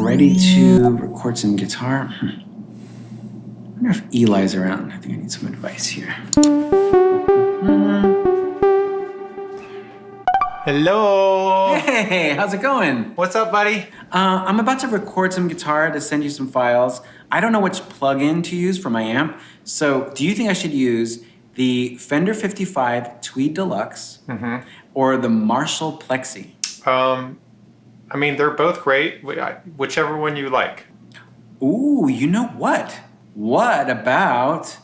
ready to record some guitar. I wonder if Eli's around. I think I need some advice here. Hello. Hey, how's it going? What's up, buddy? I'm about to record some guitar to send you some files. I don't know which plug-in to use for my amp. So do you think I should use the Fender 55 Tweed Deluxe or the Marshall Plexi? I mean, they're both great. Whichever one you like. Ooh, you know what? What about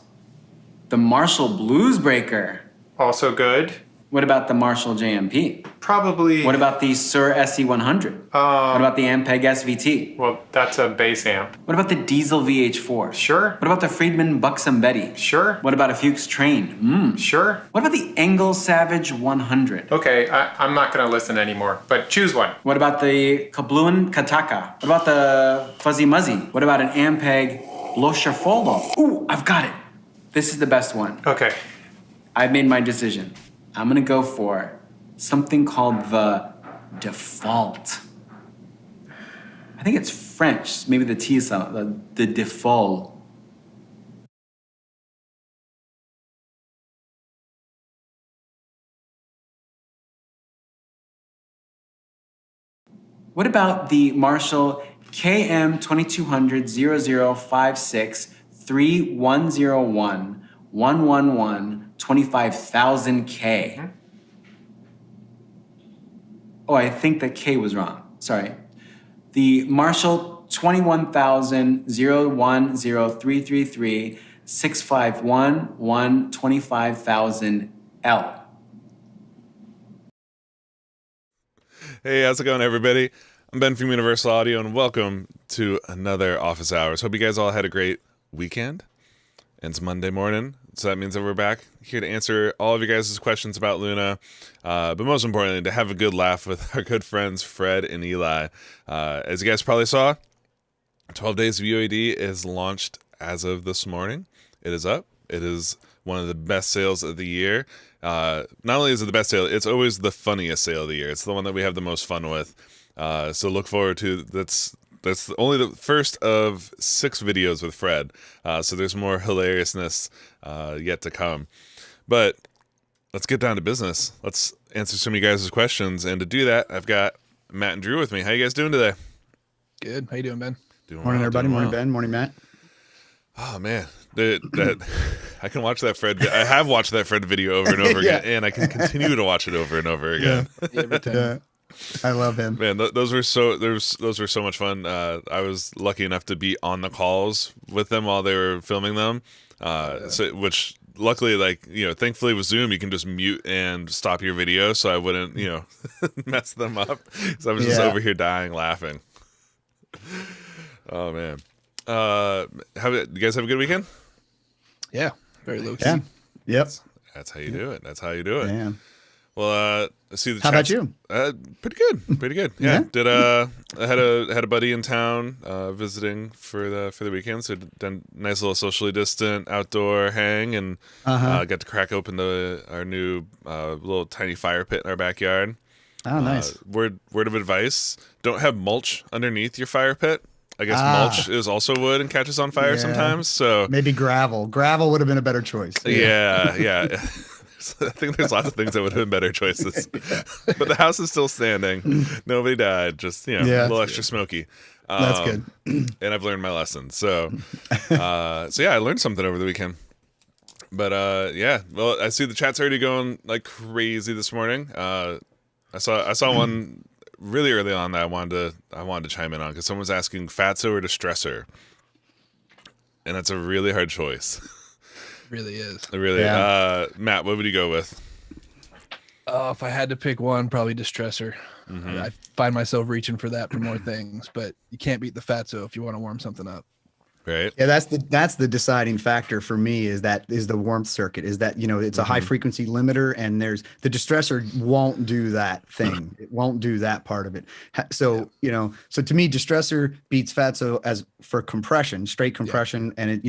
the Marshall Bluesbreaker? Also good. What about the Marshall JMP? Probably. What about the Sur SE100? What about the Ampeg SVT? Well, that's a bass amp. What about the Diesel VH4? Sure. What about the Friedman Buxom Betty? Sure. What about a Fuchs Train? Sure. What about the Engel Savage 100? Okay, I'm not going to listen anymore, but choose one. What about the Kabluin Kataka? What about the Fuzzy Muzzy? What about an Ampeg Lo Shuffolo? Ooh, I've got it. This is the best one. Okay. I've made my decision. I'm gonna go for something called the Default. I think it's French. Maybe the T is the Default. What about the Marshall KM 2200 0056 3101 111 25,000K? Oh, I think the K was wrong. Sorry. The Marshall 21,000 010333 651 125,000L. Hey, how's it going, everybody? I'm Ben from Universal Audio, and welcome to another Office Hours. Hope you guys all had a great weekend. And it's Monday morning, so that means that we're back here to answer all of you guys' questions about Luna, but most importantly, to have a good laugh with our good friends Fred and Eli. As you guys probably saw, 12 Days of UAD is launched as of this morning. It is up. It is one of the best sales of the year. Not only is it the best sale, it's always the funniest sale of the year. It's the one that we have the most fun with. So look forward to that's only the first of 6 videos with Fred. So there's more hilariousness yet to come. But let's get down to business. Let's answer some of you guys' questions. And to do that, I've got Matt and Drew with me. How you guys doing today? Good. How you doing, Ben? Doing Morning, well, everybody. doing Morning, well. Ben. Morning, Matt. Oh, man. That I can watch that Fred. I have watched that Fred video over and over again, and I can continue to watch it over and over again. Every time. I love him. Man, those were so much fun. I was lucky enough to be on the calls with them while they were filming them. Which luckily, thankfully with Zoom, you can just mute and stop your video, so I wouldn't, mess them up. So I was just over here dying laughing. Oh man, you guys have a good weekend? Yeah. Very low key. Yeah. Yep. That's how you do it. That's how you do it. Man. Well, see the. How about you? Pretty good. Pretty good. Yeah. Did I had a buddy in town visiting for the weekend, so done a nice little socially distant outdoor hang, and got to crack open our new little tiny fire pit in our backyard. Oh, nice. Word of advice: don't have mulch underneath your fire pit. I guess mulch is also wood and catches on fire sometimes. So maybe gravel. Gravel would have been a better choice. Yeah. I think there's lots of things that would have been better choices. But the house is still standing. Nobody died. Just, a little extra smoky. That's good. And I've learned my lesson. So I learned something over the weekend. But well, I see the chat's already going like crazy this morning. I saw one really early on that I wanted to chime in on, because someone was asking Fatso or Distressor. And that's a really hard choice. Really is. Really. Matt, what would you go with? If I had to pick one, probably Distressor. I find myself reaching for that for more things, but you can't beat the Fatso if you want to warm something up. right? Yeah, that's the deciding factor for me is the warmth circuit is that, it's a high frequency limiter and there's the distressor won't do that thing. It won't do that part of it. So, so to me, distressor beats Fatso as for compression, straight compression, and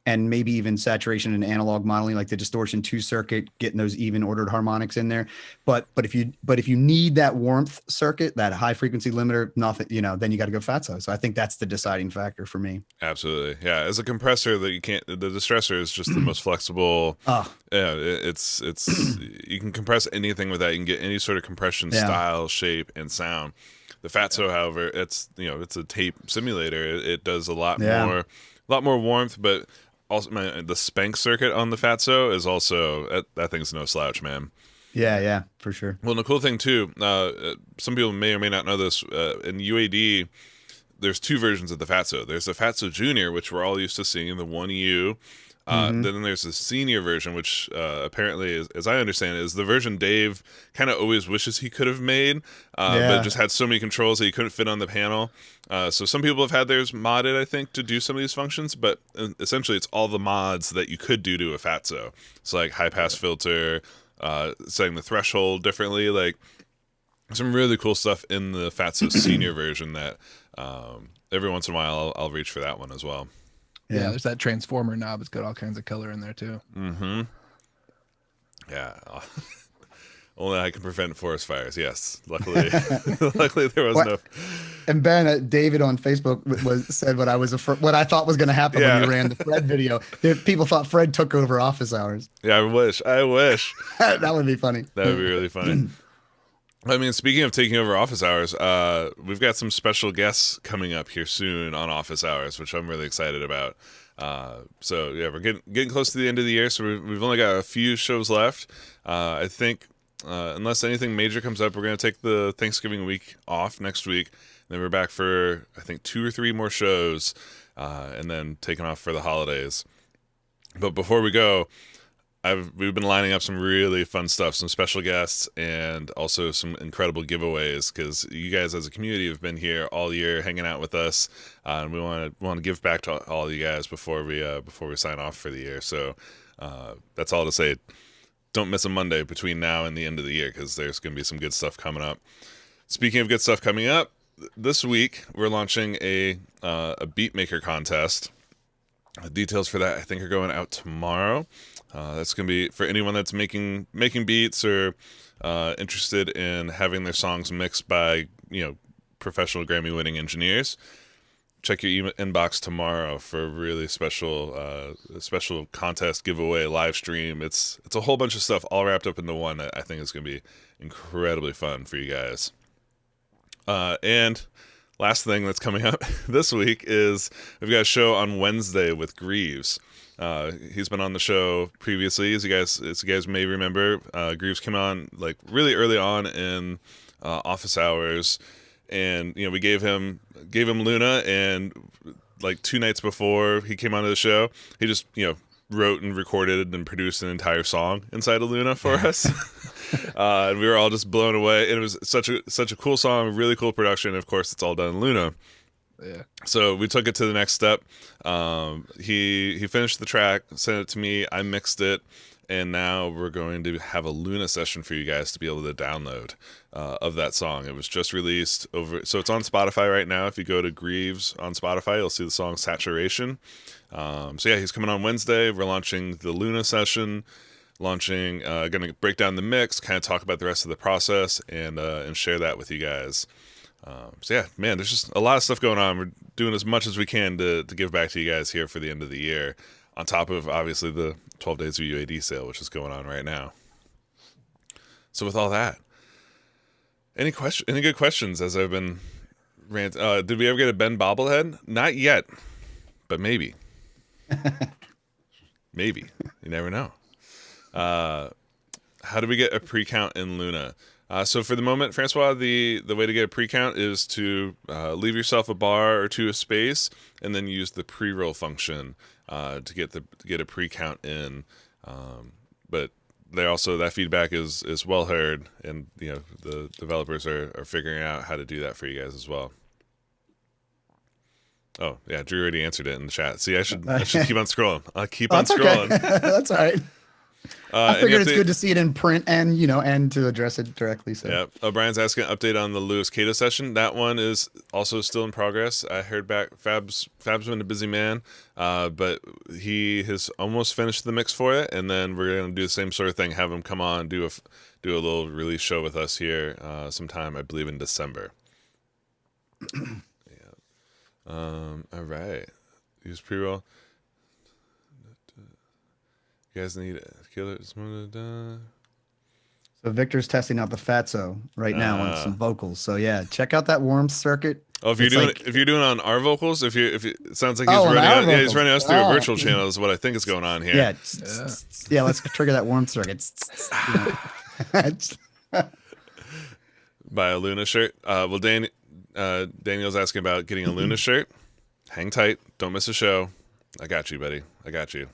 and maybe even saturation and analog modeling, like the distortion 2 circuit, getting those even ordered harmonics in there. But if you need that warmth circuit, that high frequency limiter, nothing, then you got to go Fatso. So I think that's the deciding factor for me. Absolutely. Yeah. As a compressor that you can't, the distressor is just the most flexible. Oh, Yeah. It's, you can compress anything with that. You can get any sort of compression style, shape, and sound. The Fatso, however, it's, it's a tape simulator. It does a lot more warmth, but also the spank circuit on the Fatso is also, that thing's no slouch, man. yeah, for sure. Well, and the cool thing too, some people may or may not know this, in UAD, there's 2 versions of the Fatso. There's the Fatso Junior, which we're all used to seeing, the 1U. Then there's the senior version, which apparently, as I understand it, is the version Dave kind of always wishes he could have made, but just had so many controls that he couldn't fit on the panel. So some people have had theirs modded, I think, to do some of these functions, but essentially it's all the mods that you could do to a Fatso. It's like high-pass filter, setting the threshold differently, like some really cool stuff in the Fatso senior version that every once in a while I'll reach for that one as well. Yeah, there's that transformer knob. It's got all kinds of color in there too. Mm-hmm. Yeah. Only I can prevent forest fires. Yes. Luckily, luckily there was no. And Ben, David on Facebook said what I thought was going to happen when you ran the Fred video. People thought Fred took over office hours. Yeah, I wish. That would be funny. That would be really funny. I mean, speaking of taking over office hours, we've got some special guests coming up here soon on office hours, which I'm really excited about. So yeah, we're getting close to the end of the year, so we've only got a few shows left. I think unless anything major comes up, we're going to take the Thanksgiving week off next week. And then we're back for, I think, 2 or 3 more shows, and then taking off for the holidays. But before we go, we've been lining up some really fun stuff, some special guests, and also some incredible giveaways, because you guys as a community have been here all year hanging out with us, and we want to give back to all of you guys before we sign off for the year. So that's all to say. Don't miss a Monday between now and the end of the year, because there's going to be some good stuff coming up. Speaking of good stuff coming up, this week we're launching a beat maker contest. The details for that, I think, are going out tomorrow. That's going to be for anyone that's making beats or interested in having their songs mixed by professional Grammy-winning engineers. Check your inbox tomorrow for a really special contest, giveaway, live stream. It's a whole bunch of stuff all wrapped up into one that I think is going to be incredibly fun for you guys. And last thing that's coming up this week is we've got a show on Wednesday with Greaves. He's been on the show previously, as you guys may remember. Greaves came on like really early on in office hours, and we gave him Luna, and like 2 nights before he came onto the show, he just wrote and recorded and produced an entire song inside of Luna for us. And we were all just blown away. And it was such a cool song, really cool production. Of course, it's all done in Luna. Yeah. So we took it to the next step. He finished the track, sent it to me. I mixed it, and now we're going to have a Luna session for you guys to be able to download of that song. It was just released so it's on Spotify right now. If you go to Greaves on Spotify, you'll see the song Saturation. So yeah, he's coming on Wednesday. We're launching the Luna session. Going to break down the mix, kind of talk about the rest of the process, and share that with you guys. So yeah, man, there's just a lot of stuff going on. We're doing as much as we can to give back to you guys here for the end of the year, on top of obviously the 12 days of UAD sale, which is going on right now. So with all that, any good questions as I've been did we ever get a Ben bobblehead? Not yet, but maybe. Maybe. You never know. How do we get a pre-count in Luna? So for the moment, Francois, the way to get a pre-count is to leave yourself a bar or 2 of space, and then use the pre-roll function to get a pre-count in. But that feedback is well heard, and the developers are figuring out how to do that for you guys as well. Oh yeah, Drew already answered it in the chat. See, I should keep on scrolling. I'll keep on That's okay. scrolling. That's all right. I Any figured it's update- good to see it in print and and to address it directly. So Yeah. Brian's asking an update on the Lewis Cato session. That one is also still in progress. I heard back. Fab's been a busy man, but he has almost finished the mix for it, and then we're gonna do the same sort of thing. Have him come on, do a little release show with us here sometime, I believe in December. Yeah. All right. Use pre-roll. You guys need killers. So Victor's testing out the Fatso right now on some vocals. So yeah, check out that warmth circuit. Oh, if you're doing it on our vocals, if it sounds like he's on our running, he's vocals. running us through Oh. a virtual channel is what I think is going on here. Yeah, yeah. Let's trigger that warmth circuit. Buy a Luna shirt. Well, Daniel's asking about getting a Luna shirt. Hang tight. Don't miss a show. I got you, buddy. I got you.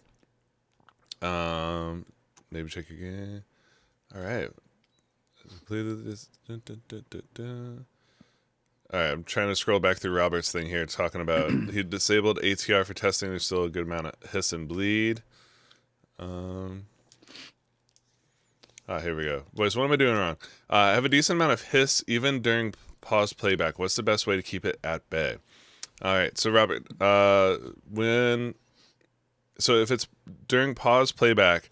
Maybe check again. All right. Completed this. All right, I'm trying to scroll back through Robert's thing here, talking about he disabled ATR for testing. There's still a good amount of hiss and bleed. Here we go. Boys, what am I doing wrong? I have a decent amount of hiss even during pause playback. What's the best way to keep it at bay? All right, so Robert, so if it's during pause playback,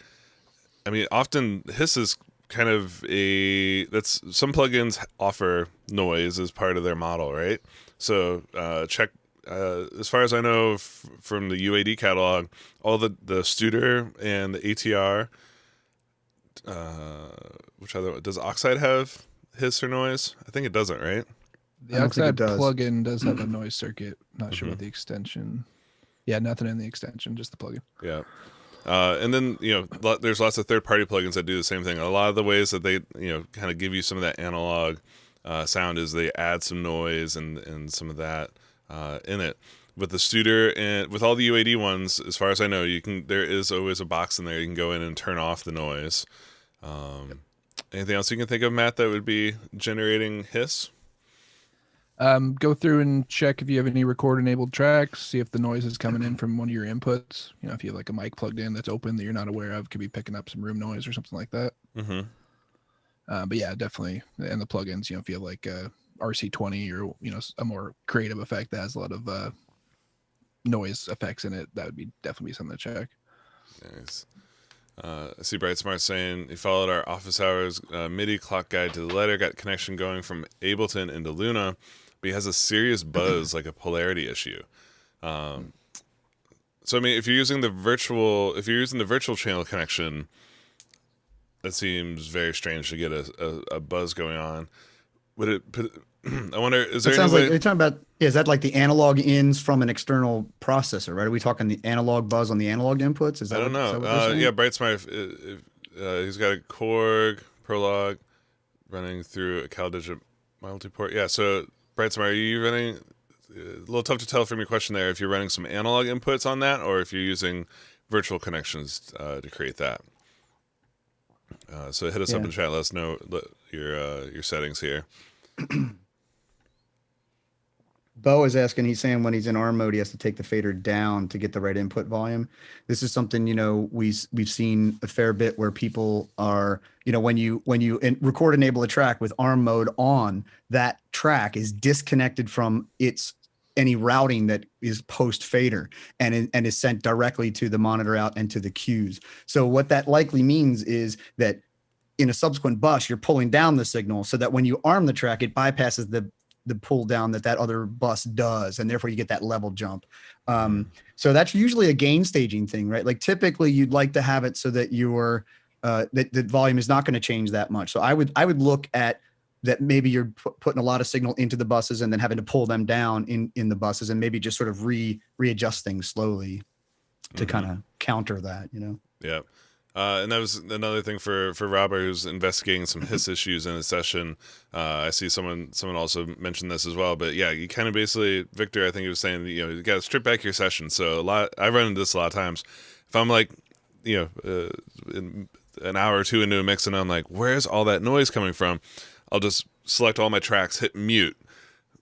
I mean, often hiss is kind of that's some plugins offer noise as part of their model, right? So check, as far as I know from the UAD catalog, all the Studer and the ATR, which other does Oxide have hiss or noise? I think it doesn't, right? The I don't think it Oxide does. plugin does have a noise circuit. Not sure about the extension. Yeah, nothing in the extension, just the plugin. Yeah. And then, there's lots of third-party plugins that do the same thing. A lot of the ways that they, kind of give you some of that analog sound is they add some noise and some of that in it. With the Studer and with all the UAD ones, as far as I know, there is always a box in there. You can go in and turn off the noise. Anything else you can think of, Matt, that would be generating hiss? Go through and check if you have any record enabled tracks, see if the noise is coming in from one of your inputs. If you have like a mic plugged in that's open that you're not aware of, could be picking up some room noise or something like that. Mm-hmm. But yeah, definitely. And the plugins, if you have like RC20 or, a more creative effect that has a lot of noise effects in it, that would be definitely something to check. Nice. I see Bright Smart saying he followed our office hours MIDI clock guide to the letter, got connection going from Ableton into Luna, but he has a serious buzz, like a polarity issue. So I mean, if you're using the virtual channel connection, that seems very strange to get a buzz going on. Would it? I wonder. Is there It sounds any like way? you're talking about. Is that like the analog ins from an external processor, right? Are we talking the analog buzz on the analog inputs? Is that I don't what- is that know. what we're saying? Yeah, Bright Smart. He's got a Korg Prologue running through a CalDigit multiport. Yeah. So Bright Smart, are you running? A little tough to tell from your question there if you're running some analog inputs on that or if you're using virtual connections to create that. So hit us up in the chat. Let us know your settings here. Bo is asking, he's saying when he's in ARM mode, he has to take the fader down to get the right input volume. This is something, we've seen a fair bit where people are, when you record enable a track with ARM mode on, that track is disconnected from any routing that is post fader and is sent directly to the monitor out and to the cues. So what that likely means is that in a subsequent bus, you're pulling down the signal so that when you arm the track, it bypasses the pull down that other bus does, and therefore you get that level jump. So that's usually a gain staging thing, right? Like typically you'd like to have it so that your that volume is not going to change that much. So I would look at that. Maybe you're putting a lot of signal into the buses and then having to pull them down in the buses, and maybe just sort of readjust things slowly to kind of counter that, Yeah. And that was another thing for Robert, who's investigating some hiss issues in his session. I see someone also mentioned this as well, but yeah, you kind of basically, Victor, I think he was saying, you got to strip back your session. So I run into this a lot of times. If I'm like, an hour or two into a mix and I'm like, where's all that noise coming from? I'll just select all my tracks, hit mute,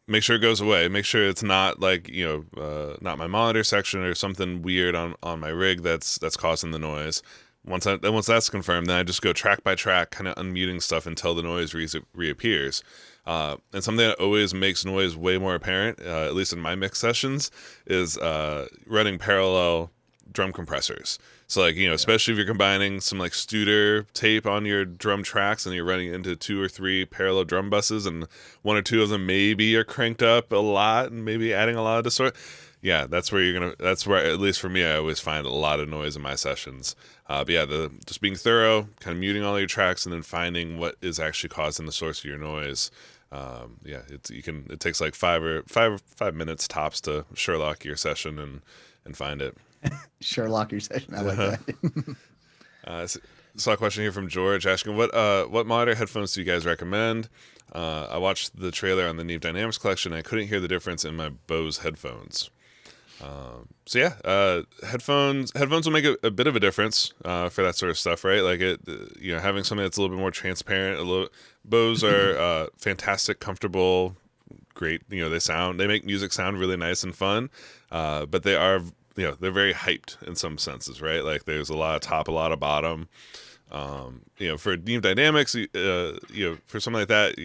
make sure it goes away. Make sure it's not like, not my monitor section or something weird on my rig that's causing the noise. Once that's confirmed, then I just go track by track, kind of unmuting stuff until the noise reappears. And something that always makes noise way more apparent, at least in my mix sessions, is running parallel drum compressors. So like, especially if you're combining some like Studer tape on your drum tracks and you're running into 2 or 3 parallel drum buses and 1 or 2 of them maybe are cranked up a lot and maybe adding a lot of distort. Yeah, that's where at least for me, I always find a lot of noise in my sessions. But yeah, just being thorough, kind of muting all your tracks and then finding what is actually causing the source of your noise. It takes like 5 minutes tops to Sherlock your session and find it. Sherlock your session. I like that. Saw a question here from George asking what monitor headphones do you guys recommend? I watched the trailer on the Neve Dynamics collection and I couldn't hear the difference in my Bose headphones. Headphones will make a bit of a difference for that sort of stuff, right? Like having something that's a little bit more transparent. Bose are fantastic, comfortable, great. They make music sound really nice and fun, but they are they're very hyped in some senses, right? Like there's a lot of top, a lot of bottom. For Neve Dynamics, for something like that,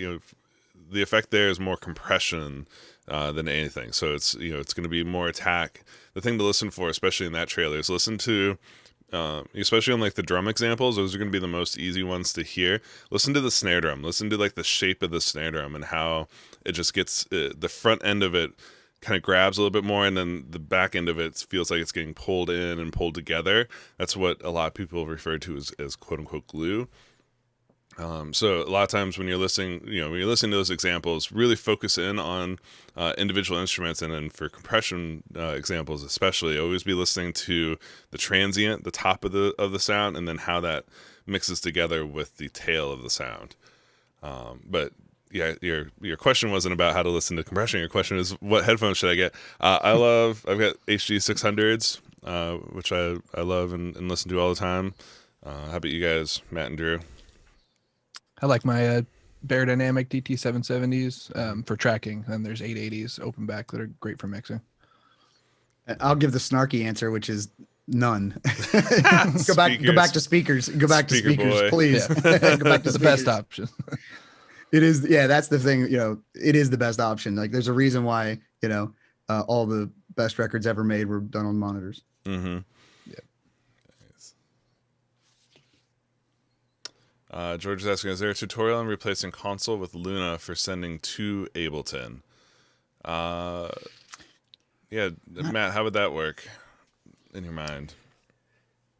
the effect there is more compression than anything. So it's going to be more attack. The thing to listen for, especially in that trailer, is listen to, especially on like the drum examples. Those are going to be the most easy ones to hear. Listen to the snare drum. Listen to like the shape of the snare drum and how it just gets the front end of it kind of grabs a little bit more, and then the back end of it feels like it's getting pulled in and pulled together. That's what a lot of people refer to as quote unquote glue. So a lot of times when you're listening, to those examples, really focus in on individual instruments, and then for compression examples especially, always be listening to the transient, the top of the sound, and then how that mixes together with the tail of the sound. But yeah, your question wasn't about how to listen to compression. Your question is what headphones should I get? I've got HD 600s, which I love and listen to all the time. How about you guys, Matt and Drew? I like my Bear Dynamic DT 770s for tracking. And there's 880s open back that are great for mixing. I'll give the snarky answer, which is none. Go back to speakers. Go back to speakers, boy. please. Yeah. Go back to the best option. It is, yeah, that's the thing, it is the best option. Like there's a reason why, all the best records ever made were done on monitors. Mm-hmm. Yeah. George is asking, is there a tutorial on replacing console with Luna for sending to Ableton? Matt, how would that work in your mind?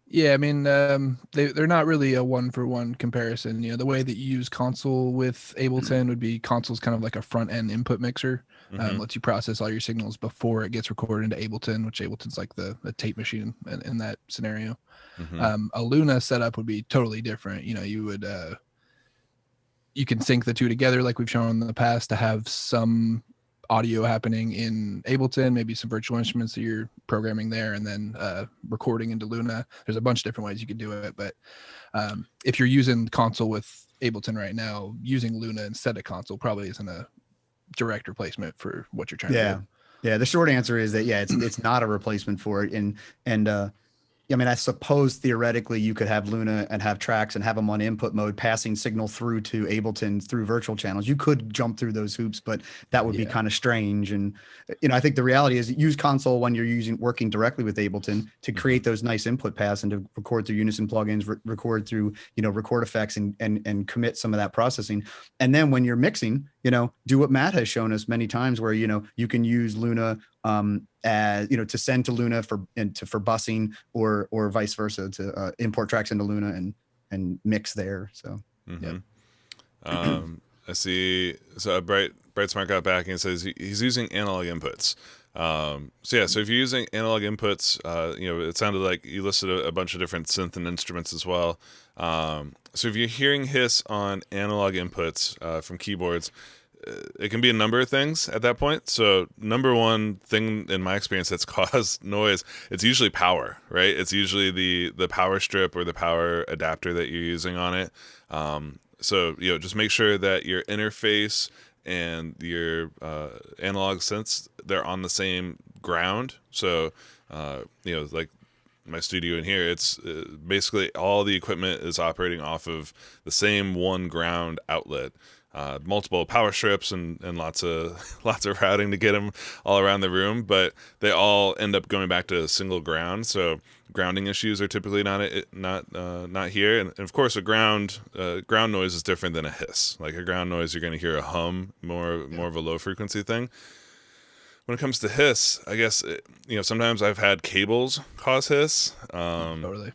Yeah, I mean, they're not really a one-for-one comparison. The way that you use console with Ableton would be console's kind of like a front-end input mixer. Lets you process all your signals before it gets recorded into Ableton, which Ableton's like the tape machine in that scenario. A Luna setup would be totally different. You would you can sync the two together like we've shown in the past to have some audio happening in Ableton, maybe some virtual instruments that you're programming there, and then recording into Luna. There's a bunch of different ways you could do it, but if you're using console with Ableton right now, using Luna instead of console probably isn't a direct replacement for what you're trying to do. Yeah, the short answer is that it's not a replacement for it, and I mean, I suppose theoretically you could have Luna and have tracks and have them on input mode, passing signal through to Ableton through virtual channels. You could jump through those hoops, but that would be kind of strange. And, I think the reality is use console when you're working directly with Ableton to create those nice input paths and to record through Unison plugins, record through, record effects and commit some of that processing. And then when you're mixing, do what Matt has shown us many times where, you can use Luna as to send to Luna for busing or vice versa to import tracks into Luna and mix there. So I see. So Bright Smart got back and says he's using analog inputs. So if you're using analog inputs, it sounded like you listed a bunch of different synth and instruments as well. So if you're hearing hiss on analog inputs from keyboards, it can be a number of things at that point. So number one thing in my experience that's caused noise, it's usually power, right? It's usually the power strip or the power adapter that you're using on it. So just make sure that your interface and your analog synths, they're on the same ground. So, like my studio in here, it's basically all the equipment is operating off of the same one ground outlet. Multiple power strips and lots of routing to get them all around the room, but they all end up going back to a single ground. So grounding issues are typically not here. And of course, a ground noise is different than a hiss. Like a ground noise, you're going to hear a hum, more of a low frequency thing. When it comes to hiss, I guess sometimes I've had cables cause hiss. Totally.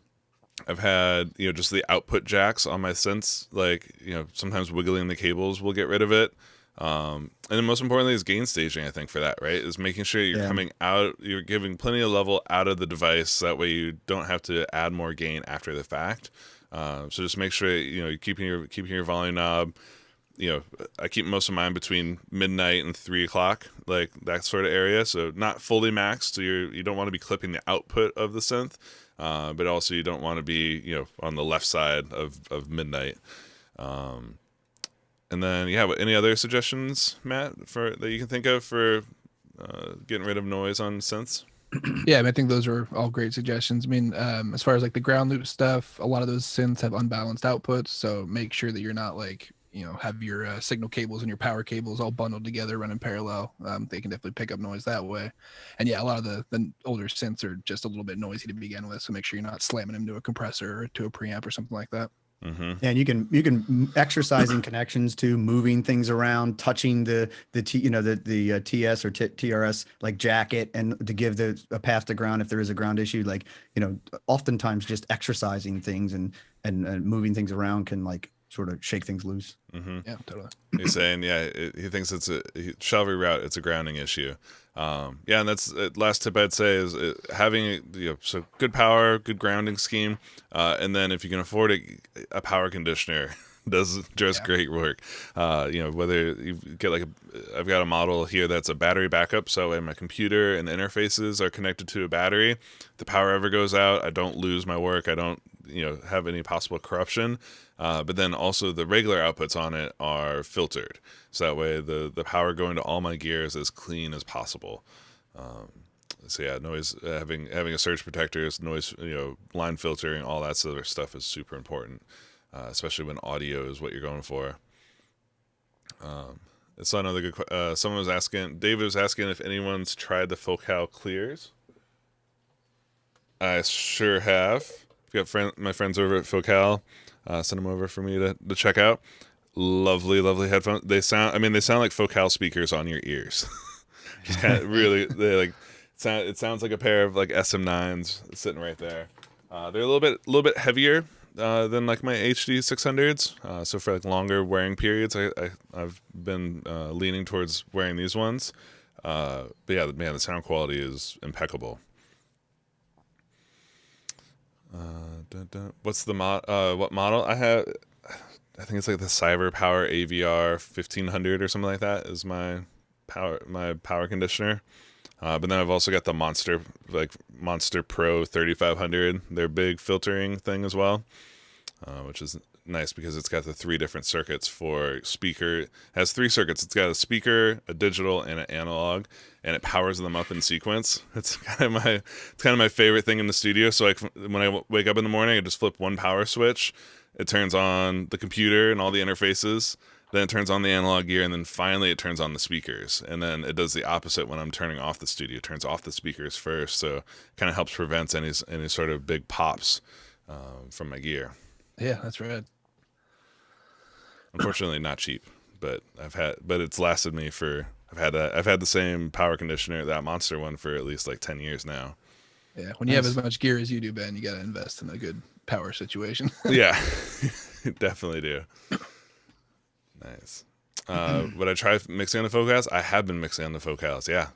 I've had, just the output jacks on my synths, like, sometimes wiggling the cables will get rid of it. And then most importantly is gain staging, I think, for that, right? Is making sure you're coming out, you're giving plenty of level out of the device. That way you don't have to add more gain after the fact. So just make sure, you're keeping your volume knob. I keep most of mine between midnight and 3 o'clock, like that sort of area. So not fully maxed. So you don't want to be clipping the output of the synth. But also you don't want to be, on the left side of midnight. And then, any other suggestions, Matt, that you can think of for getting rid of noise on synths? Yeah, I think those are all great suggestions. I mean, as far as like the ground loop stuff, a lot of those synths have unbalanced outputs, so make sure that you're not like, have your signal cables and your power cables all bundled together, running parallel. They can definitely pick up noise that way. And yeah, a lot of the older synths are just a little bit noisy to begin with, so make sure you're not slamming them to a compressor or to a preamp or something like that. Mm-hmm. And you can exercising connections to moving things around, touching the TS or TRS like jacket, and to give a path to ground if there is a ground issue. Like, oftentimes just exercising things and moving things around can like sort of shake things loose. Mm-hmm. Yeah, totally. He's saying, he thinks shall reroute. It's a grounding issue. And that's last tip I'd say is having so good power, good grounding scheme, and then if you can afford it, a power conditioner does just great work. Whether you get I've got a model here that's a battery backup, so when my computer and the interfaces are connected to a battery, the power ever goes out, I don't lose my work, I don't have any possible corruption. But then also the regular outputs on it are filtered, so that way the power going to all my gear is as clean as possible. Noise, having a surge protector, noise, line filtering, all that sort of stuff is super important, especially when audio is what you're going for. It's another good. Someone was asking, David was asking if anyone's tried the Focal clears. I sure have. I've got my friends over at Focal. Send them over for me to check out. Lovely headphones. They sound like Focal speakers on your ears. Just kind of really, it sounds like a pair of like SM9s sitting right there. They're a little bit heavier than like my HD 600s. So for like longer wearing periods, I've been leaning towards wearing these ones. But yeah, man, the sound quality is impeccable. What's the what model I have? I think it's like the Cyber Power AVR 1500 or something like that is my power conditioner. But then I've also got the Monster Pro 3500, their big filtering thing as well, which is nice because it's got the 3 different circuits for speaker. It has 3 circuits. It's got a speaker, a digital, and an analog, and it powers them up in sequence. It's kind of my favorite thing in the studio. So when I wake up in the morning, I just flip one power switch. It turns on the computer and all the interfaces. Then it turns on the analog gear, and then finally it turns on the speakers. And then it does the opposite when I'm turning off the studio. It turns off the speakers first, so it kind of helps prevent any sort of big pops from my gear. Yeah, that's right. Unfortunately, not cheap, but it's lasted me for. I've had the same power conditioner, that Monster one, for at least like 10 years now. Yeah, when you have as much gear as you do, Ben, you got to invest in a good power situation. Yeah, definitely do. Nice. Would I try mixing on the Focals? I have been mixing on the Focals. Yeah.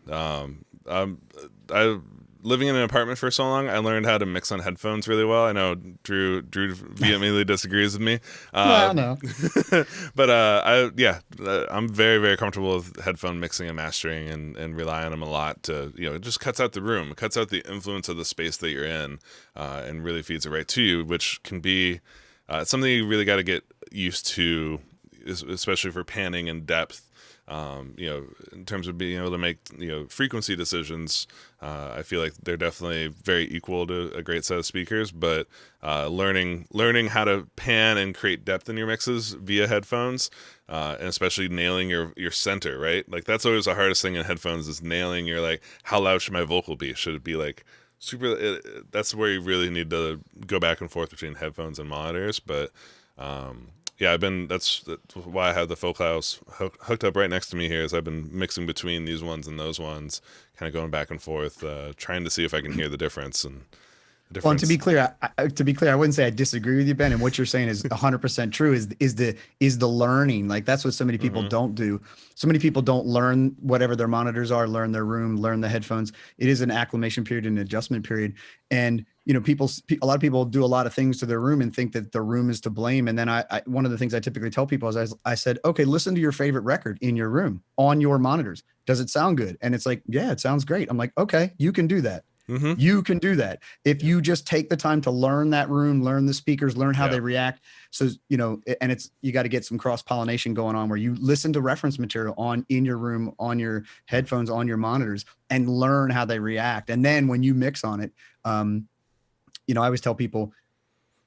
Living in an apartment for so long, I learned how to mix on headphones really well. I know Drew vehemently disagrees with me. Well, no. But I'm very, very comfortable with headphone mixing and mastering, and rely on them a lot to, it just cuts out the room. It cuts out the influence of the space that you're in, and really feeds it right to you, which can be something you really got to get used to, especially for panning and depth. In terms of being able to make frequency decisions, I feel like they're definitely very equal to a great set of speakers. But learning how to pan and create depth in your mixes via headphones, and especially nailing your center, right? Like that's always the hardest thing in headphones is nailing your like how loud should my vocal be? Should it be like super? That's where you really need to go back and forth between headphones and monitors, but. Yeah, that's why I have the Focals hooked up right next to me here. Is I've been mixing between these ones and those ones, kind of going back and forth, trying to see if I can hear the difference. Well, and to be clear, I wouldn't say I disagree with you, Ben. And what you're saying is 100% true. Is the learning, like that's what so many people don't do. So many people don't learn whatever their monitors are, learn their room, learn the headphones. It is an acclimation period, an adjustment period, and a lot of people do a lot of things to their room and think that the room is to blame. And then one of the things I typically tell people is I said, okay, listen to your favorite record in your room on your monitors. Does it sound good? And it's like, yeah, it sounds great. I'm like, okay, you can do that. Mm-hmm. You can do that if you just take the time to learn that room, learn the speakers, learn how they react. So, and you got to get some cross pollination going on where you listen to reference material in your room, on your headphones, on your monitors, and learn how they react. And then when you mix on it, I always tell people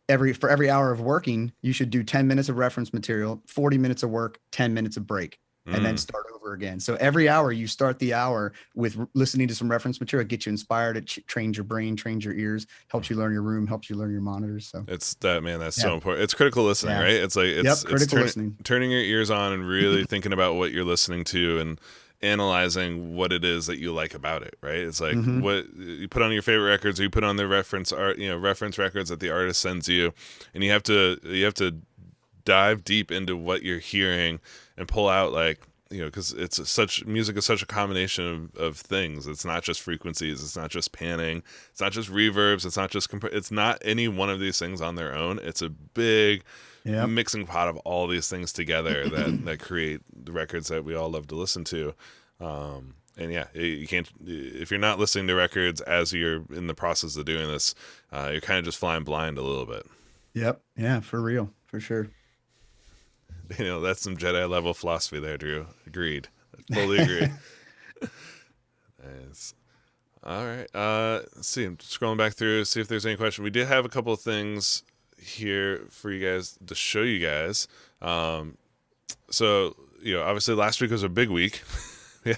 for every hour of working, you should do 10 minutes of reference material, 40 minutes of work, 10 minutes of break, and then start over again. So every hour you start the hour with listening to some reference material, get you inspired, it trains your brain, trains your ears, helps you learn your room, helps you learn your monitors. So it's that, man, that's so important. It's critical listening, right? It's like, listening, turning your ears on and really thinking about what you're listening to and analyzing what it is that you like about it, right? It's like what you put on your favorite records, or you put on the reference records that the artist sends you, and you have to dive deep into what you're hearing and pull out because music is such a combination of things. It's not just frequencies, it's not just panning, it's not just reverbs, it's not just it's not any one of these things on their own. It's a big mixing pot of all these things together that create the records that we all love to listen to. And you can't, if you're not listening to records as you're in the process of doing this, you're kind of just flying blind a little bit. Yep. Yeah, for real. For sure. That's some Jedi level philosophy there, Drew. Agreed. Fully agree. Nice. All right. Let's see. I'm scrolling back through, see if there's any question. We did have a couple of things here for you guys to show you guys. So obviously last week was a big week. We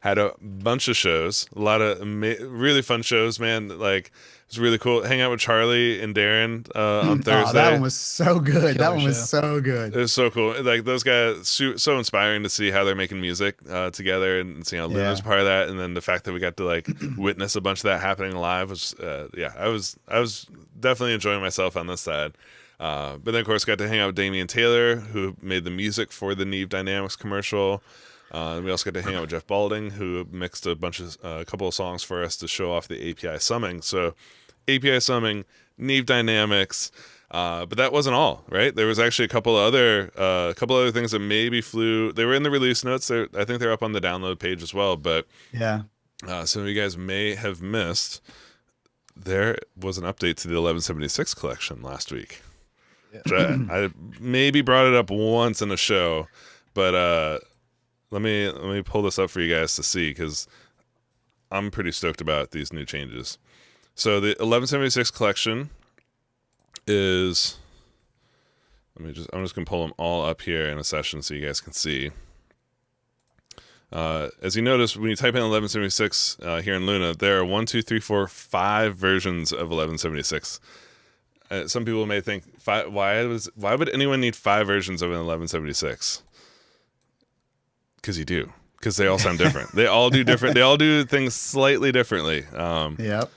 had a bunch of shows, a lot of really fun shows, man. Like it was really cool. Hang out with Charlie and Darren on Thursday. That one was so good. That one was so good. It was so cool. Like those guys, so inspiring to see how they're making music together and see how Luna's part of that. And then the fact that we got to witness a bunch of that happening live was, I was definitely enjoying myself on this side. But then of course got to hang out with Damian Taylor, who made the music for the Neve Dynamics commercial. And we also got to hang out with Jeff Balding, who mixed a couple of songs for us to show off the API summing. So API summing, Neve Dynamics, but that wasn't all, right? There was actually a couple other things that maybe flew. They were in the release notes. I think they're up on the download page as well. But some of you guys may have missed. There was an update to the 1176 collection last week. Yeah. I maybe brought it up once in a show, but let me pull this up for you guys to see, because I'm pretty stoked about these new changes. So the 1176 collection is, I'm just gonna pull them all up here in a session so you guys can see. As you notice, when you type in 1176 here in Luna, there are 5 versions of 1176. Some people may think, why would anyone need 5 versions of an 1176? Because you do. Because they all sound different. They all do different. They all do things slightly differently.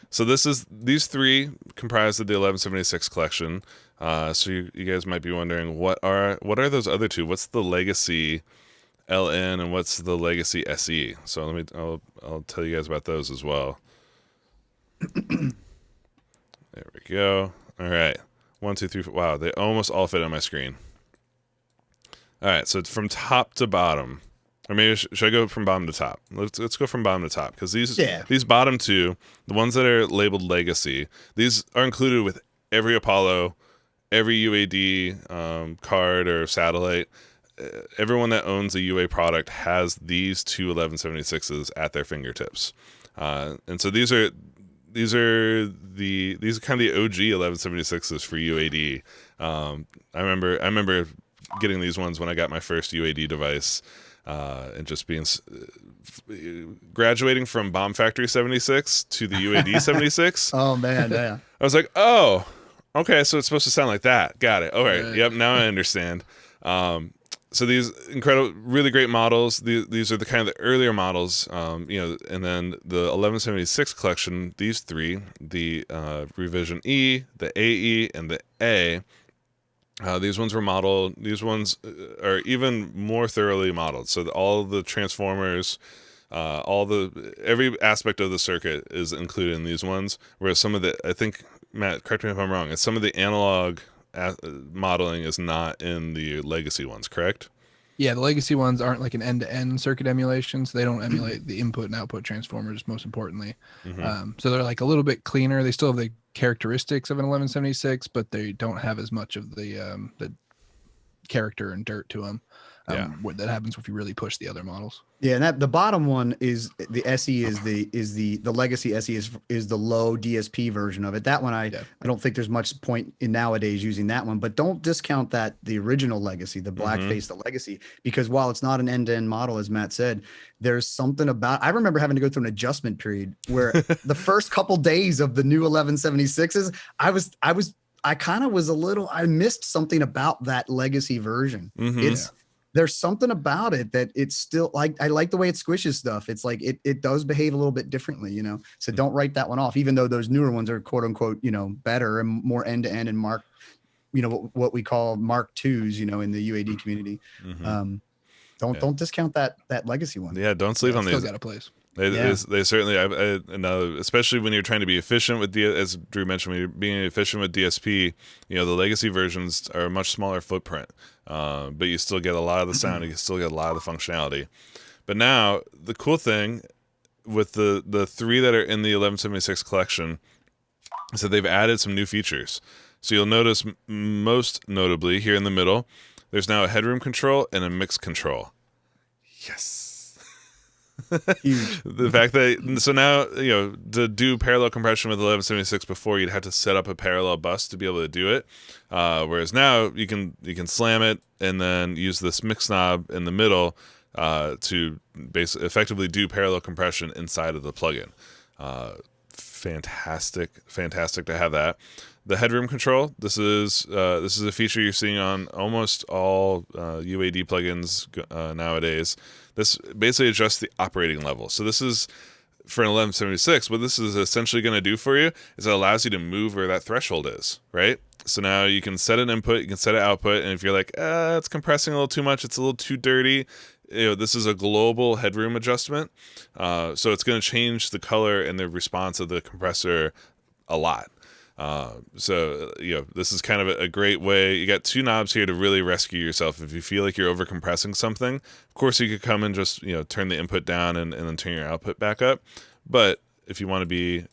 So these 3 comprise of the 1176 collection. So you guys might be wondering, what are those other 2? What's the Legacy LN and what's the Legacy SE? So I'll tell you guys about those as well. There we go. All right. 1, 2, 3, 4. Wow, they almost all fit on my screen. All right, so it's from top to bottom. Or maybe should I go from bottom to top? Let's go from bottom to top, because these bottom 2, the ones that are labeled Legacy, these are included with every Apollo, every UAD card or satellite, everyone that owns a UA product has these two 1176s at their fingertips, and so these are kind of the OG 1176s for UAD. I remember getting these ones when I got my first UAD device, and just being graduating from Bomb Factory 76 to the UAD 76. Oh man, yeah. I was like, oh, okay, so it's supposed to sound like that. Got it. All right. Right. Yep. Now I understand. So these incredible, really great models. These are the kind of the earlier models, and then the 1176 collection. These three, the Revision E, the AE, and the A. These ones were modeled. These ones are even more thoroughly modeled. So all the transformers, every aspect of the circuit is included in these ones. Whereas some of the, I think, Matt, correct me if I'm wrong, some of the analog modeling is not in the legacy ones, correct? Yeah, the legacy ones aren't like an end-to-end circuit emulation, so they don't emulate the input and output transformers, most importantly. So they're like a little bit cleaner. They still have the characteristics of an 1176, but they don't have as much of the character and dirt to them. That happens if you really push the other models. Yeah, and the bottom one is the SE is the legacy SE is the low DSP version of it. That one I don't think there's much point in nowadays using that one, but don't discount that the original legacy, the blackface, the legacy, because while it's not an end-to-end model, as Matt said, there's something about, I remember having to go through an adjustment period where the first couple days of the new 1176s, I missed something about that legacy version. There's something about it that it's still like, I like the way it squishes stuff. It's like, it does behave a little bit differently, so don't write that one off, even though those newer ones are quote unquote, better and more end to end and mark, what we call Mark IIs, in the UAD community. Don't discount that legacy one. Yeah. Don't sleep on these. Still got a place. They certainly, I know, especially when you're trying to be efficient with as Drew mentioned, when you're being efficient with DSP, the legacy versions are a much smaller footprint, but you still get a lot of the sound, you still get a lot of the functionality. But now the cool thing with the three that are in the 1176 collection is that they've added some new features. So you'll notice most notably here in the middle, there's now a headroom control and a mix control. Yes. Huge. The fact that, so now, to do parallel compression with 1176 before, you'd have to set up a parallel bus to be able to do it, whereas now you can slam it and then use this mix knob in the middle to basically effectively do parallel compression inside of the plugin. Fantastic to have that. The headroom control, this is a feature you're seeing on almost all UAD plugins nowadays. This basically adjusts the operating level. So this is for an 1176. What this is essentially going to do for you is it allows you to move where that threshold is, right? So now you can set an input, you can set an output, and if you're like, it's compressing a little too much, it's a little too dirty, this is a global headroom adjustment. So it's going to change the color and the response of the compressor a lot. This is kind of a great way. You got two knobs here to really rescue yourself. If you feel like you're over compressing something, of course you could come and just, turn the input down and then turn your output back up. But if you want to be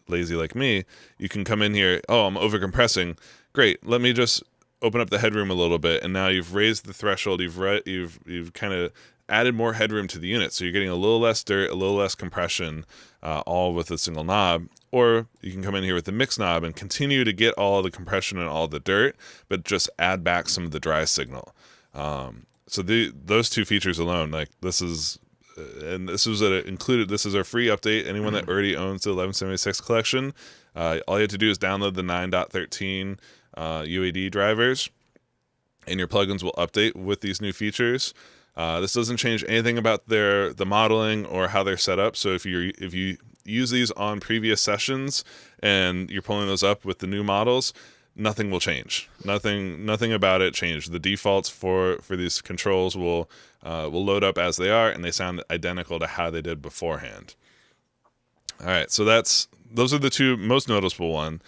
lazy like me, you can come in here. Oh, I'm over compressing. Great. Let me just open up the headroom a little bit. And now you've raised the threshold. You've kind of added more headroom to the unit. So you're getting a little less dirt, a little less compression, all with a single knob. Or you can come in here with the mix knob and continue to get all the compression and all the dirt, but just add back some of the dry signal. So those two features alone, like this is included. This is our free update. Anyone that already owns the 1176 collection, all you have to do is download the 9.13 UAD drivers, and your plugins will update with these new features. This doesn't change anything about the modeling or how they're set up. So if you use these on previous sessions and you're pulling those up with the new models, nothing will change. Nothing about it changed. The defaults for these controls will load up as they are, and they sound identical to how they did beforehand. All right, so those are the two most noticeable one.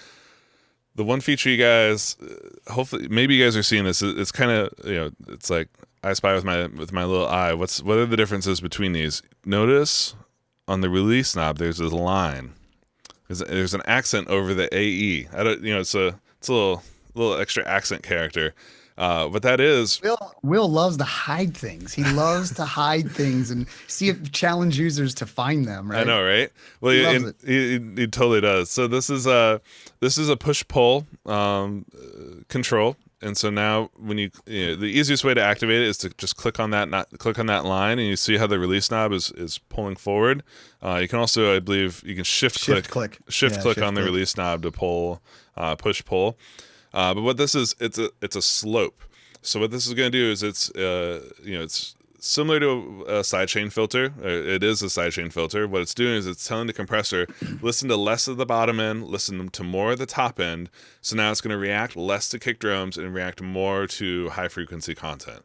The one feature you guys, hopefully, maybe you guys are seeing this. It's kind of, it's like I spy with my little eye. What are the differences between these? Notice on the release knob, there's a line. There's an accent over the AE. It's a little extra accent character. What that is, Will loves to hide things. He loves to hide things and see if challenge users to find them. Right? I know, right? Well, He loves it. he totally does. So this is a push pull control, and so now when the easiest way to activate it is to just click on that line, and you see how the release knob is pulling forward. You can also, I believe, you can shift click on the release knob to pull, push pull. But what this is, it's a slope. So what this is going to do is it's similar to a sidechain filter. It is a sidechain filter. What it's doing is it's telling the compressor, listen to less of the bottom end, listen to more of the top end. So now it's going to react less to kick drums and react more to high frequency content.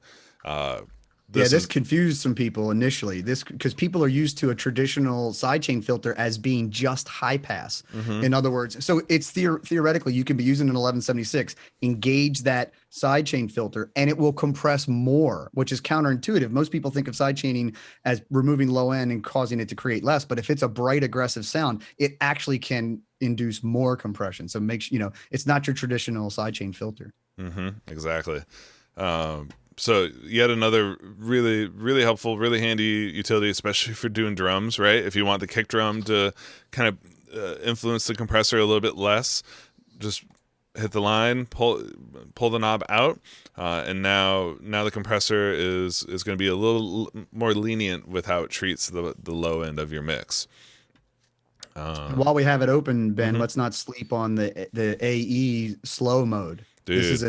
This confused some people initially. This because people are used to a traditional sidechain filter as being just high pass. In other words, so it's theoretically you could be using an 1176, engage that sidechain filter, and it will compress more, which is counterintuitive. Most people think of sidechaining as removing low end and causing it to create less, but if it's a bright, aggressive sound, it actually can induce more compression. So it's not your traditional sidechain filter. Exactly. So yet another really, really helpful, really handy utility, especially for doing drums, right? If you want the kick drum to kind of influence the compressor a little bit less, just hit the line, pull the knob out, and now the compressor is going to be a little more lenient with how it treats the low end of your mix. While we have it open, Ben, let's not sleep on the AE slow mode. Dude. This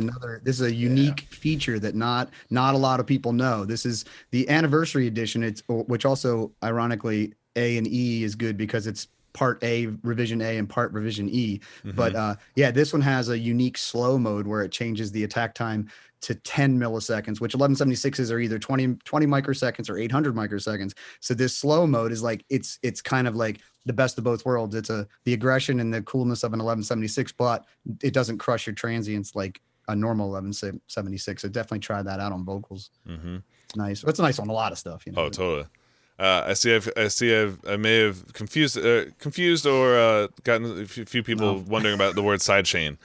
is a unique feature that not a lot of people know. This is the anniversary edition. Which also ironically A and E is good because it's part A revision A and part revision E. But this one has a unique slow mode where it changes the attack time to 10 milliseconds, which 1176s are either 20 microseconds or 800 microseconds. So this slow mode is like it's kind of like the best of both worlds. It's the aggression and the coolness of an 1176, but it doesn't crush your transients like a normal 1176. So definitely try that out on vocals. Nice. It's nice on a lot of stuff. Oh, totally. I may have confused or gotten a few people wondering about the word sidechain.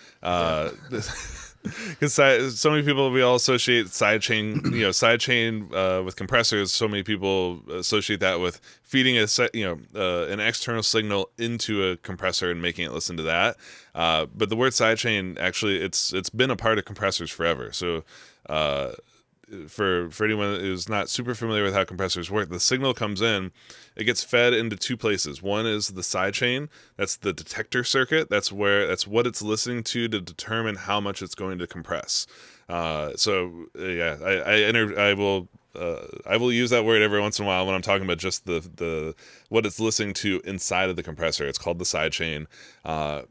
Because so many people, we all associate sidechain with compressors. So many people associate that with feeding an external signal into a compressor and making it listen to that. But the word sidechain, actually, it's been a part of compressors forever. So for anyone who's not super familiar with how compressors work, the signal comes in, it gets fed into two places. One is the sidechain, that's the detector circuit. That's what it's listening to determine how much it's going to compress. I will use that word every once in a while when I'm talking about just the what it's listening to inside of the compressor. It's called the sidechain.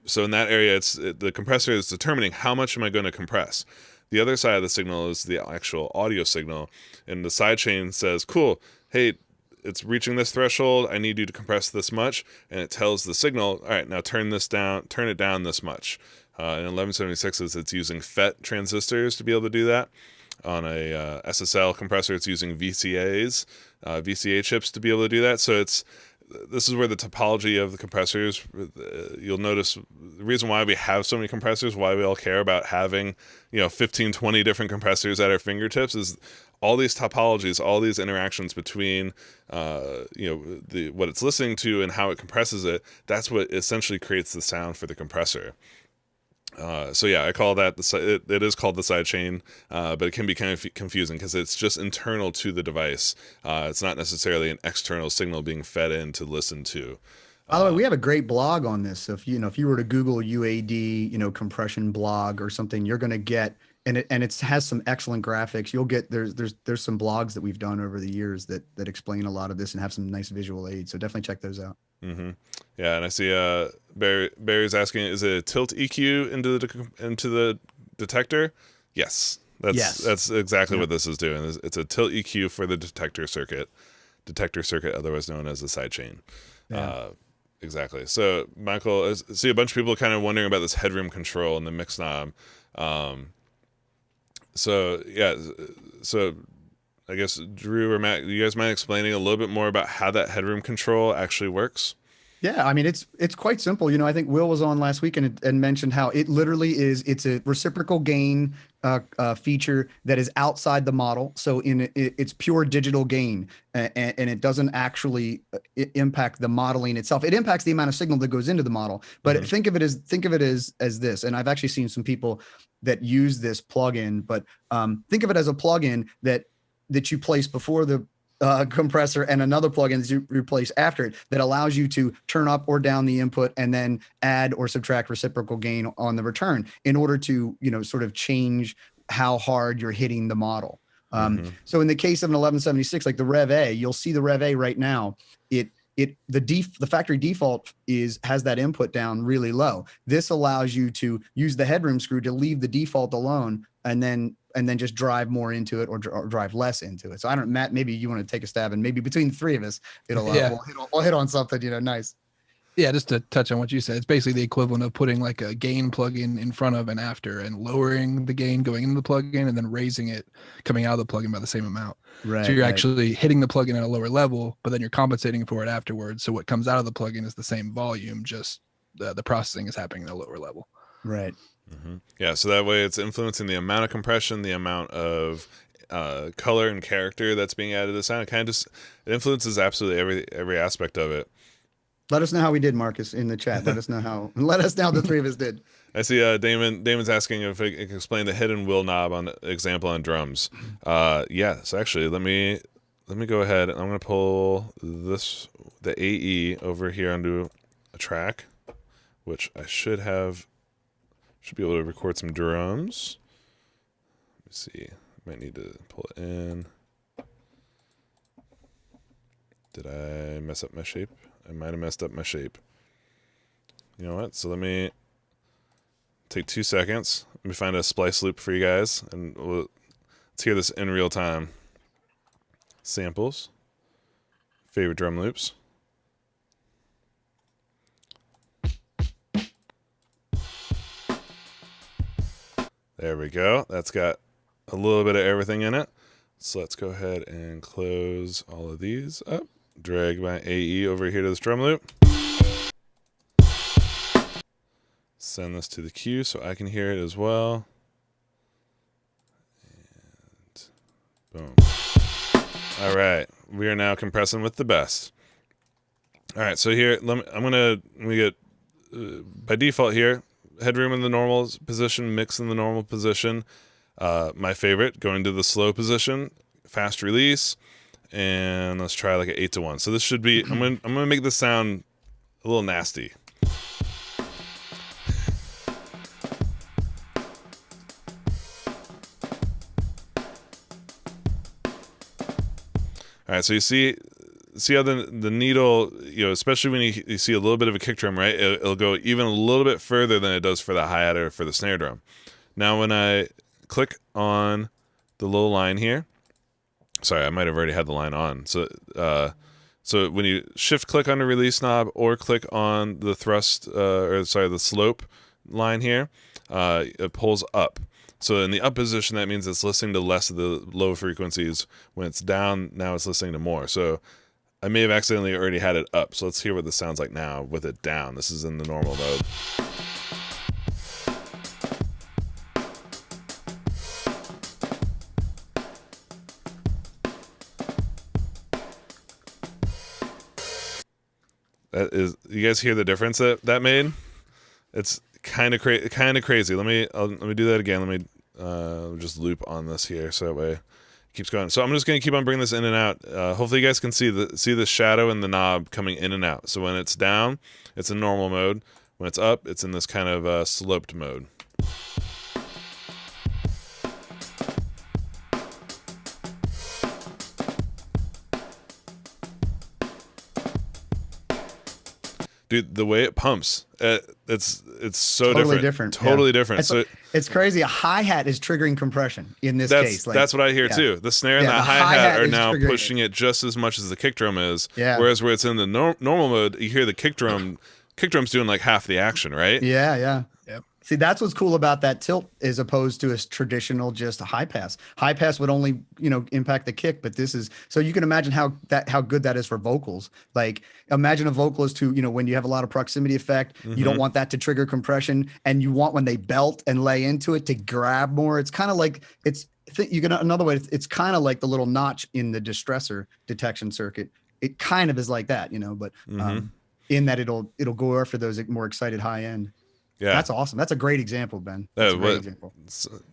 So in that area, the compressor is determining how much am I going to compress. The other side of the signal is the actual audio signal, and the sidechain says, cool, hey, it's reaching this threshold, I need you to compress this much, and it tells the signal, all right, now turn it down this much. In 1176s, it's using FET transistors to be able to do that. On a SSL compressor, it's using VCA chips to be able to do that. So this is where the topology of the compressors, you'll notice the reason why we have so many compressors, why we all care about having 15, 20 different compressors at our fingertips, is all these topologies, all these interactions between what it's listening to and how it compresses it. That's what essentially creates the sound for the compressor. I call that it is called the sidechain, but it can be kind of confusing because it's just internal to the device. It's not necessarily an external signal being fed in to listen to. By the way, we have a great blog on this. So if you were to Google UAD, compression blog or something, you're going to get, and it has some excellent graphics. You'll get there's some blogs that we've done over the years that explain a lot of this and have some nice visual aids. So definitely check those out. Yeah, and I see Barry's asking, is it a tilt EQ into the detector? Yes. That's exactly what this is doing. It's a tilt EQ for the detector circuit, otherwise known as the sidechain. Yeah. Exactly. So, Michael, I see a bunch of people kind of wondering about this headroom control and the mix knob. So I guess Drew or Matt, you guys mind explaining a little bit more about how that headroom control actually works? Yeah, I mean it's quite simple. I think Will was on last week and mentioned how it literally it's a reciprocal gain feature that is outside the model. So it's pure digital gain, and it doesn't actually impact the modeling itself. It impacts the amount of signal that goes into the model. But think of it as this. And I've actually seen some people that use this plugin, but think of it as a plugin that you place before the compressor and another plugin that you replace after it that allows you to turn up or down the input and then add or subtract reciprocal gain on the return in order to, sort of change how hard you're hitting the model. So in the case of an 1176, like the Rev A, you'll see the Rev A right now, the factory default has that input down really low. This allows you to use the headroom screw to leave the default alone and then just drive more into it or drive less into it. So I don't, Matt, maybe you want to take a stab, and maybe between the three of us, we'll hit on something, nice. Yeah, just to touch on what you said, it's basically the equivalent of putting like a gain plugin in front of and after, and lowering the gain going into the plugin, and then raising it coming out of the plugin by the same amount. Right. So you're actually hitting the plugin at a lower level, but then you're compensating for it afterwards. So what comes out of the plugin is the same volume, just the processing is happening at a lower level. Right. Yeah, so that way it's influencing the amount of compression, the amount of color and character that's being added to the sound. It influences absolutely every aspect of it. Let us know how we did, Marcus, in the chat. Let us know how the three of us did. I see Damon's asking if I can explain the hidden wheel knob on example on drums. Yeah, so actually let me go ahead and I'm gonna pull the AE over here onto a track, which I should be able to record some drums. Let me see. I might need to pull it in. Did I mess up my shape? I might have messed up my shape. You know what? So let me take 2 seconds. Let me find a splice loop for you guys, and let's hear this in real time. Samples. Favorite drum loops. There we go. That's got a little bit of everything in it. So let's go ahead and close all of these up. Drag my AE over here to this drum loop. Send this to the queue so I can hear it as well. And boom. All right, we are now compressing with the best. All right, so here we get by default here, headroom in the normal position, mix in the normal position. My favorite, going to the slow position, fast release. And let's try like an 8-1. So this should be, I'm gonna make this sound a little nasty. All right, so you see how the needle, especially when you see a little bit of a kick drum, right? It'll go even a little bit further than it does for the hi-hat or for the snare drum. Now when I click on the little line here, sorry, I might have already had the line on. So when you shift click on the release knob or click on the the slope line here, it pulls up. So in the up position, that means it's listening to less of the low frequencies. When it's down, now it's listening to more. So I may have accidentally already had it up. So let's hear what this sounds like now with it down. This is in the normal mode. You guys hear the difference that made? It's kind of crazy. Let me do that again. Let me just loop on this here so that way it keeps going. So I'm just gonna keep on bringing this in and out. Hopefully you guys can see the shadow and the knob coming in and out. So when it's down, it's in normal mode. When it's up, it's in this kind of sloped mode. Dude, the way it pumps, it's so totally different. Totally different. So it's crazy. A hi-hat is triggering compression in this case. That's what I hear too. The snare and the hi-hat are now pushing it just as much as the kick drum is. Yeah. Whereas where it's in the normal mode, you hear the kick drum's doing like half the action, right? Yeah. See, that's what's cool about that tilt as opposed to a traditional just a high pass. High pass would only, impact the kick, but this is so you can imagine how good that is for vocals. Like imagine a vocalist who, when you have a lot of proximity effect, you don't want that to trigger compression, and you want when they belt and lay into it to grab more. It's kind of like another way. It's kind of like the little notch in the Distressor detection circuit. It kind of is like that, but in that it'll go after those more excited high end. Yeah, that's awesome. That's a great example, Ben. That's a great example.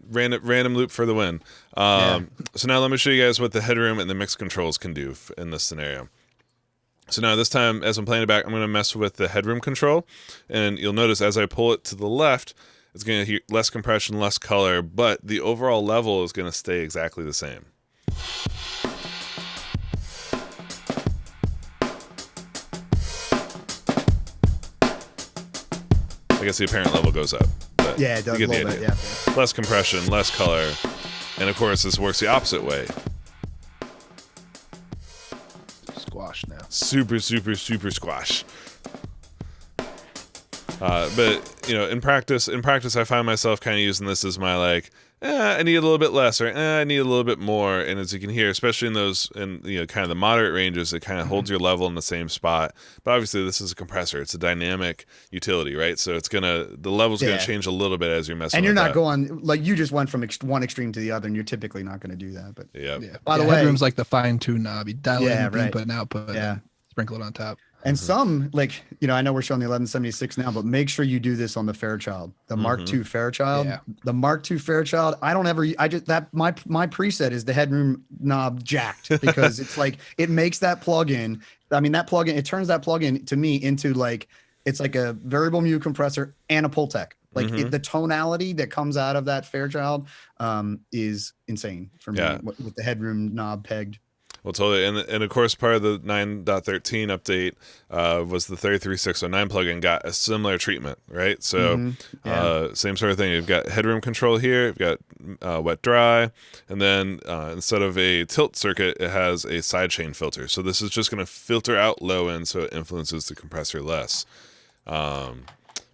Random loop for the win. So now let me show you guys what the Headroom and the mix controls can do in this scenario. So now this time, as I'm playing it back, I'm going to mess with the Headroom control, and you'll notice as I pull it to the left, it's going to hear less compression, less color, but the overall level is going to stay exactly the same. I guess the apparent level goes up. But yeah, it does you a get the little idea. bit, yeah. Less compression, less color. And of course, this works the opposite way. Squash now. Super squash. But in practice, I find myself kind of using this as my I need a little bit less, or I need a little bit more. And as you can hear, especially in those, kind of the moderate ranges, it kind of holds your level in the same spot. But obviously, this is a compressor; it's a dynamic utility, right? So the level's gonna change a little bit as you're messing. And you're with not that. going you just went from one extreme to the other, and you're typically not going to do that. But Yeah. By the way, Headroom's like the fine tune knob. You dial in the input and output, and sprinkle it on top. And some I know we're showing the 1176 now, but make sure you do this on the Fairchild, the Mark II Fairchild. Yeah. The Mark II Fairchild. My preset is the Headroom knob jacked because it's it makes that plugin. I mean, that plugin, it turns that plugin to me into it's like a variable mu compressor and a Pultec. The tonality that comes out of that Fairchild is insane for me with the Headroom knob pegged. Well, totally. And of course, part of the 9.13 update was the 33609 plugin got a similar treatment, right? So same sort of thing. You've got Headroom control here. You've got wet dry. And then instead of a tilt circuit, it has a sidechain filter. So this is just going to filter out low end so it influences the compressor less. And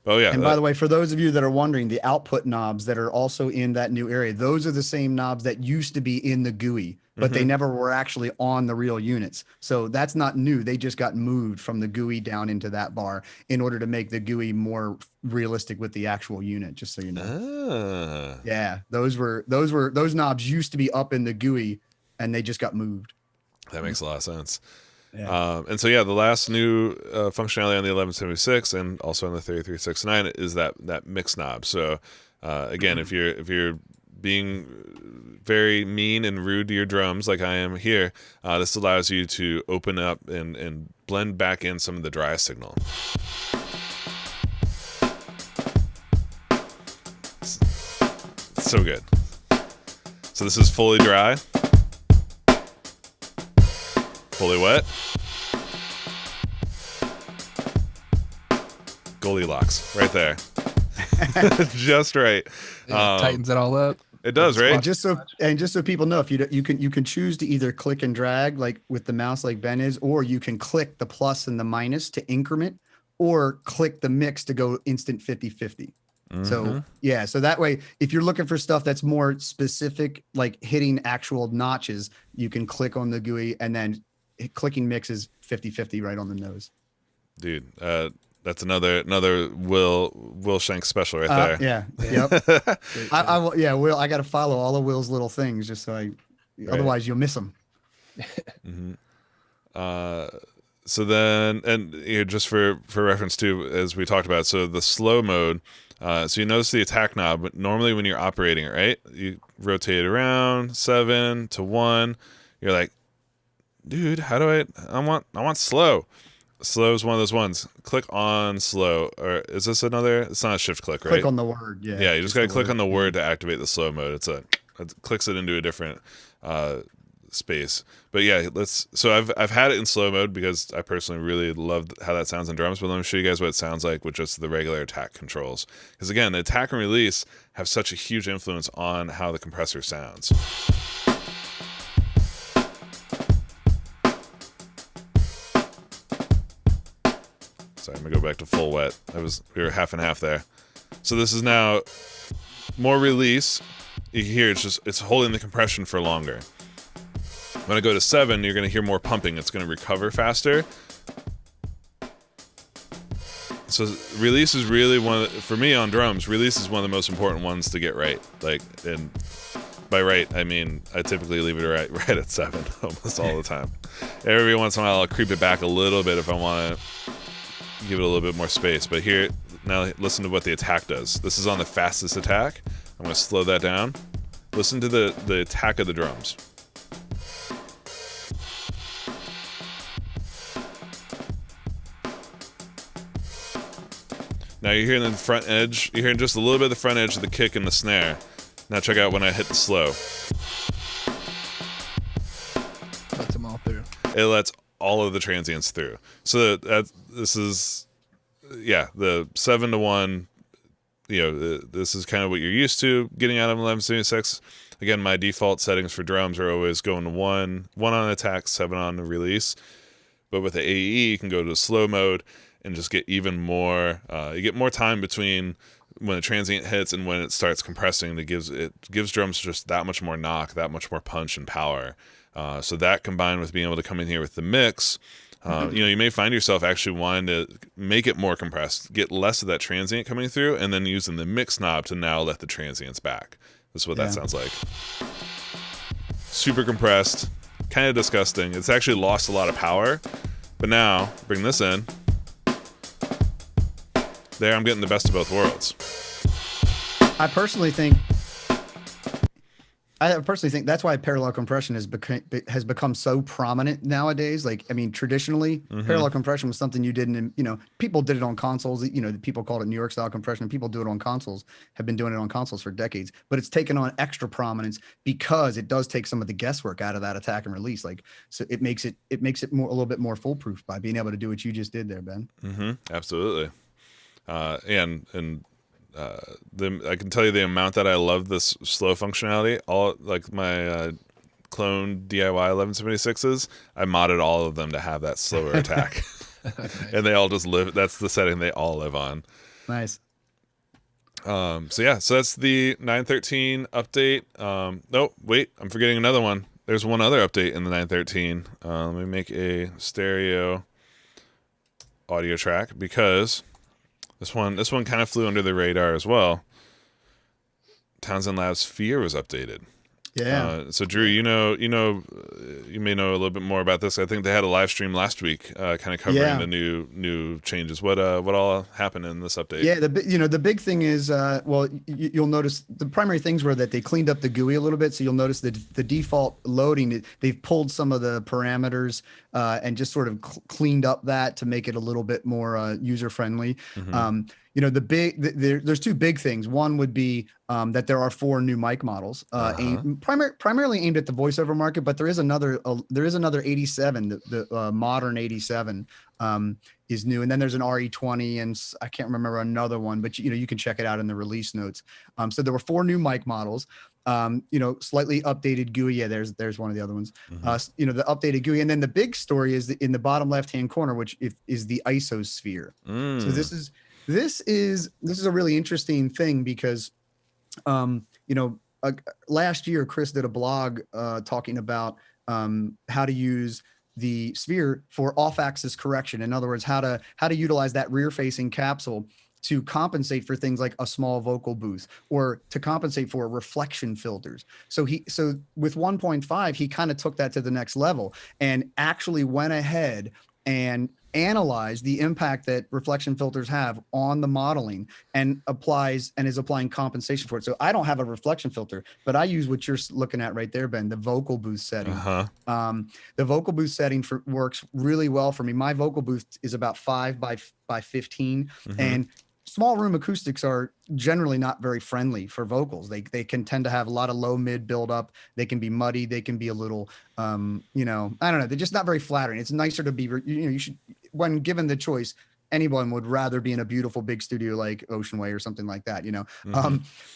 by the way, for those of you that are wondering, the output knobs that are also in that new area, those are the same knobs that used to be in the GUI, but they never were actually on the real units. So that's not new. They just got moved from the GUI down into that bar in order to make the GUI more realistic with the actual unit, just so you know. Yeah, those knobs used to be up in the GUI and they just got moved. That makes a lot of sense. Yeah. And so, the last new functionality on the 1176 and also on the 3369 is that mix knob. So, again, if you're being very mean and rude to your drums like I am here, this allows you to open up and blend back in some of the dry signal. It's so good. So this is fully dry. Fully wet. Goldilocks, right there. Just right. Tightens it all up. It does, right? And just so people know, if you can choose to either click and drag like with the mouse like Ben is, or you can click the plus and the minus to increment, or click the mix to go instant 50-50. So so that way, if you're looking for stuff that's more specific, like hitting actual notches, you can click on the GUI and then clicking mix is 50-50 right on the nose. Dude, that's another Will Shank special right there. Yep. Will, I got to follow all of Will's little things just so otherwise you'll miss them. So then, and just for reference too, as we talked about, so the slow mode, so you notice the attack knob, but normally when you're operating it, right, you rotate it around 7 to 1, you're like, dude, how do I want slow. Slow is one of those ones. Click on slow, or is this another? It's not a shift click, right? Click on the word. Yeah. Yeah, you just gotta click on the word to activate the slow mode. It clicks it into a different space. But yeah, so I've had it in slow mode because I personally really love how that sounds in drums. But let me show you guys what it sounds like with just the regular attack controls. Because again, the attack and release have such a huge influence on how the compressor sounds. Sorry, I'm gonna go back to full wet. We were half and half there. So this is now more release. You can hear it's holding the compression for longer. When I go to 7, you're going to hear more pumping. It's going to recover faster. So release is really for me on drums, release is one of the most important ones to get right. Like, and by right, I mean, I typically leave it right at 7 almost all the time. Every once in a while, I'll creep it back a little bit if I want to give it a little bit more space. But here, now listen to what the attack does. This is on the fastest attack. I'm going to slow that down. Listen to the attack of the drums. Now you're hearing the front edge. You're hearing just a little bit of the front edge of the kick and the snare. Now check out when I hit the slow. Lets them all through. It lets all of the transients through. So this is, yeah, the 7 to 1. This is kind of what you're used to getting out of 1176. Again, my default settings for drums are always going to 1 on attack, 7 on the release. But with the AE, you can go to slow mode and just get even more. You get more time between when a transient hits and when it starts compressing. It gives drums just that much more knock, that much more punch and power. So that combined with being able to come in here with the mix, you may find yourself actually wanting to make it more compressed, get less of that transient coming through, and then using the mix knob to now let the transients back. This is what that sounds like. Super compressed, kind of disgusting. It's actually lost a lot of power, but now bring this in. There, I'm getting the best of both worlds. I personally think that's why parallel compression has become so prominent nowadays. Like, I mean, traditionally, parallel compression was something you didn't, people did it on consoles. People called it New York style compression, and people do it on consoles, have been doing it on consoles for decades. But it's taken on extra prominence because it does take some of the guesswork out of that attack and release. Like, so it makes it more a little bit more foolproof by being able to do what you just did there, Ben. Absolutely. I can tell you the amount that I love this slow functionality. All like my clone DIY 1176s, I modded all of them to have that slower attack, and they all just live. That's the setting they all live on. Nice. So that's the 913 update. Oh wait, I'm forgetting another one. There's one other update in the 913. Let me make a stereo audio track because this one kind of flew under the radar as well. Townsend Labs Sphere was updated. Yeah. So Drew, you may know a little bit more about this. I think they had a live stream last week, kind of covering the new changes. What all happened in this update? Yeah, the big thing is, you'll notice the primary things were that they cleaned up the GUI a little bit. So you'll notice that the default loading, they've pulled some of the parameters and just sort of cleaned up that to make it a little bit more user friendly. There's two big things. One would be that there are 4 new mic models, primarily aimed at the voiceover market, but there is another 87, the modern 87 is new, and then there's an RE20, and I can't remember another one, but you can check it out in the release notes. So there were 4 new mic models. Slightly updated GUI. Yeah, there's one of the other ones. The updated GUI, and then the big story is in the bottom left hand corner, which is the ISO sphere. So this is a really interesting thing because, last year Chris did a blog talking about how to use the sphere for off-axis correction. In other words, how to utilize that rear-facing capsule to compensate for things like a small vocal booth or to compensate for reflection filters. So with 1.5, he kind of took that to the next level and actually went ahead and analyzed the impact that reflection filters have on the modeling and is applying compensation for it. So I don't have a reflection filter, but I use what you're looking at right there, Ben, the vocal booth setting. The vocal booth setting works really well for me. My vocal booth is about 5 by 15, and small room acoustics are generally not very friendly for vocals. They can tend to have a lot of low mid buildup. They can be muddy. They can be a little, I don't know. They're just not very flattering. It's nicer to be, you should, when given the choice, anyone would rather be in a beautiful big studio like Ocean Way or something like that,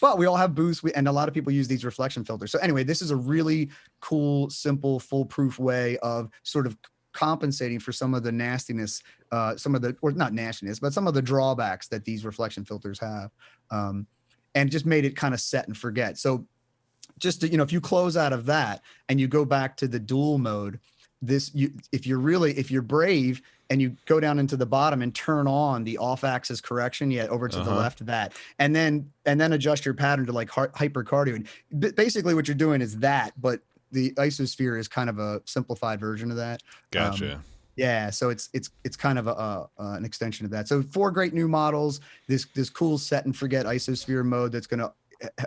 but we all have booths and a lot of people use these reflection filters. So anyway, this is a really cool, simple, foolproof way of sort of compensating for some of the nastiness, or not nastiness, but some of the drawbacks that these reflection filters have, and just made it kind of set and forget. So just to, if you close out of that and you go back to the dual mode, if you're brave and you go down into the bottom and turn on the off axis correction, over to the left, and then adjust your pattern to like hypercardioid. Basically what you're doing is that, but the isosphere is kind of a simplified version of that. Gotcha. Yeah, so it's kind of an extension of that. So 4 great new models, this cool set and forget isosphere mode that's going to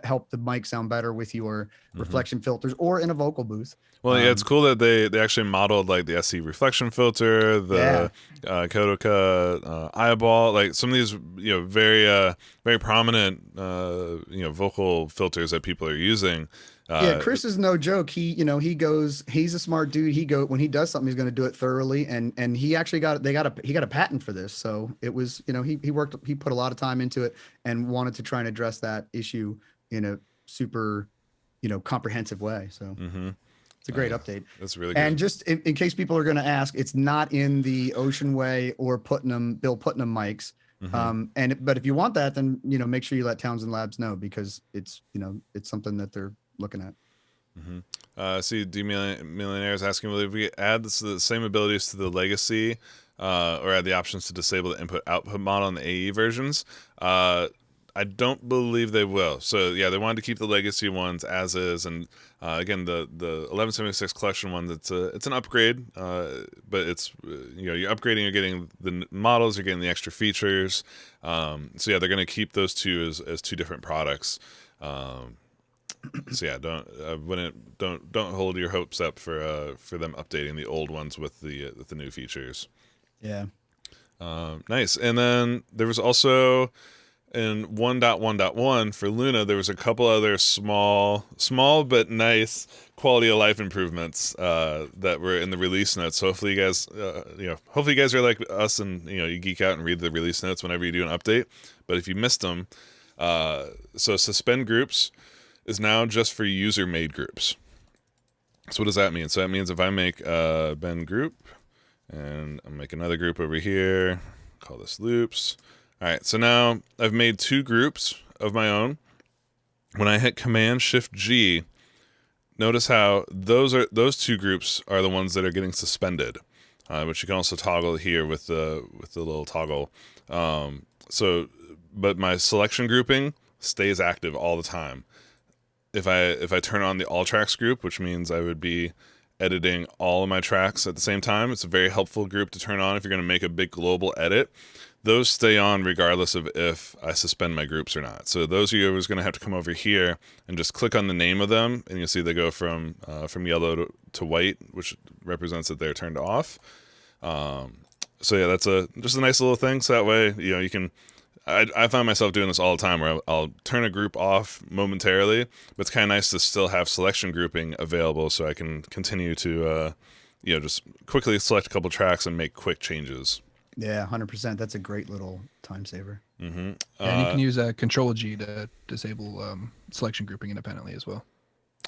help the mic sound better with your reflection filters or in a vocal booth. Well, yeah, it's cool that they actually modeled like the SC reflection filter, the Kotoka eyeball, like some of these very prominent vocal filters that people are using. Chris is no joke. He's a smart dude. When he does something, he's going to do it thoroughly. And he actually got a patent for this. So it was, he put a lot of time into it and wanted to try and address that issue in a super, comprehensive way. So it's a great update. That's really good. And just in case people are going to ask, it's not in the Ocean Way or Bill Putnam mics. But if you want that, then, make sure you let Townsend Labs know, because it's something that they're looking at. See, D Millionaire is asking, will we add the same abilities to the legacy, or add the options to disable the input-output model in the AE versions? I don't believe they will. So yeah, they wanted to keep the legacy ones as is, and again, the 1176 collection one, it's an upgrade, but it's you're upgrading, you're getting the models, you're getting the extra features. So yeah, they're going to keep those two as 2 different products. So yeah, don't hold your hopes up for them updating the old ones with the new features. Yeah. Nice. And then there was also in 1.1.1 for Luna, there was a couple other small but nice quality of life improvements that were in the release notes. So hopefully you guys are like us and you geek out and read the release notes whenever you do an update. But if you missed them, so suspend groups is now just for user-made groups. So what does that mean? So that means if I make a Ben group, and I'll make another group over here, call this loops. All right, so now I've made 2 groups of my own. When I hit Command-Shift-G, notice how those 2 groups are the ones that are getting suspended, which you can also toggle here with the little toggle. But my selection grouping stays active all the time. If I turn on the all tracks group, which means I would be editing all of my tracks at the same time, it's a very helpful group to turn on if you're going to make a big global edit. Those stay on regardless of if I suspend my groups or not. So those of you who are going to have to come over here and just click on the name of them, and you'll see they go from yellow to white, which represents that they're turned off. So yeah, that's just a nice little thing. So that way, you can. I find myself doing this all the time, where I'll turn a group off momentarily, but it's kind of nice to still have selection grouping available, so I can continue to, just quickly select a couple tracks and make quick changes. Yeah, 100%. That's a great little time saver. And you can use Control-G to disable selection grouping independently as well.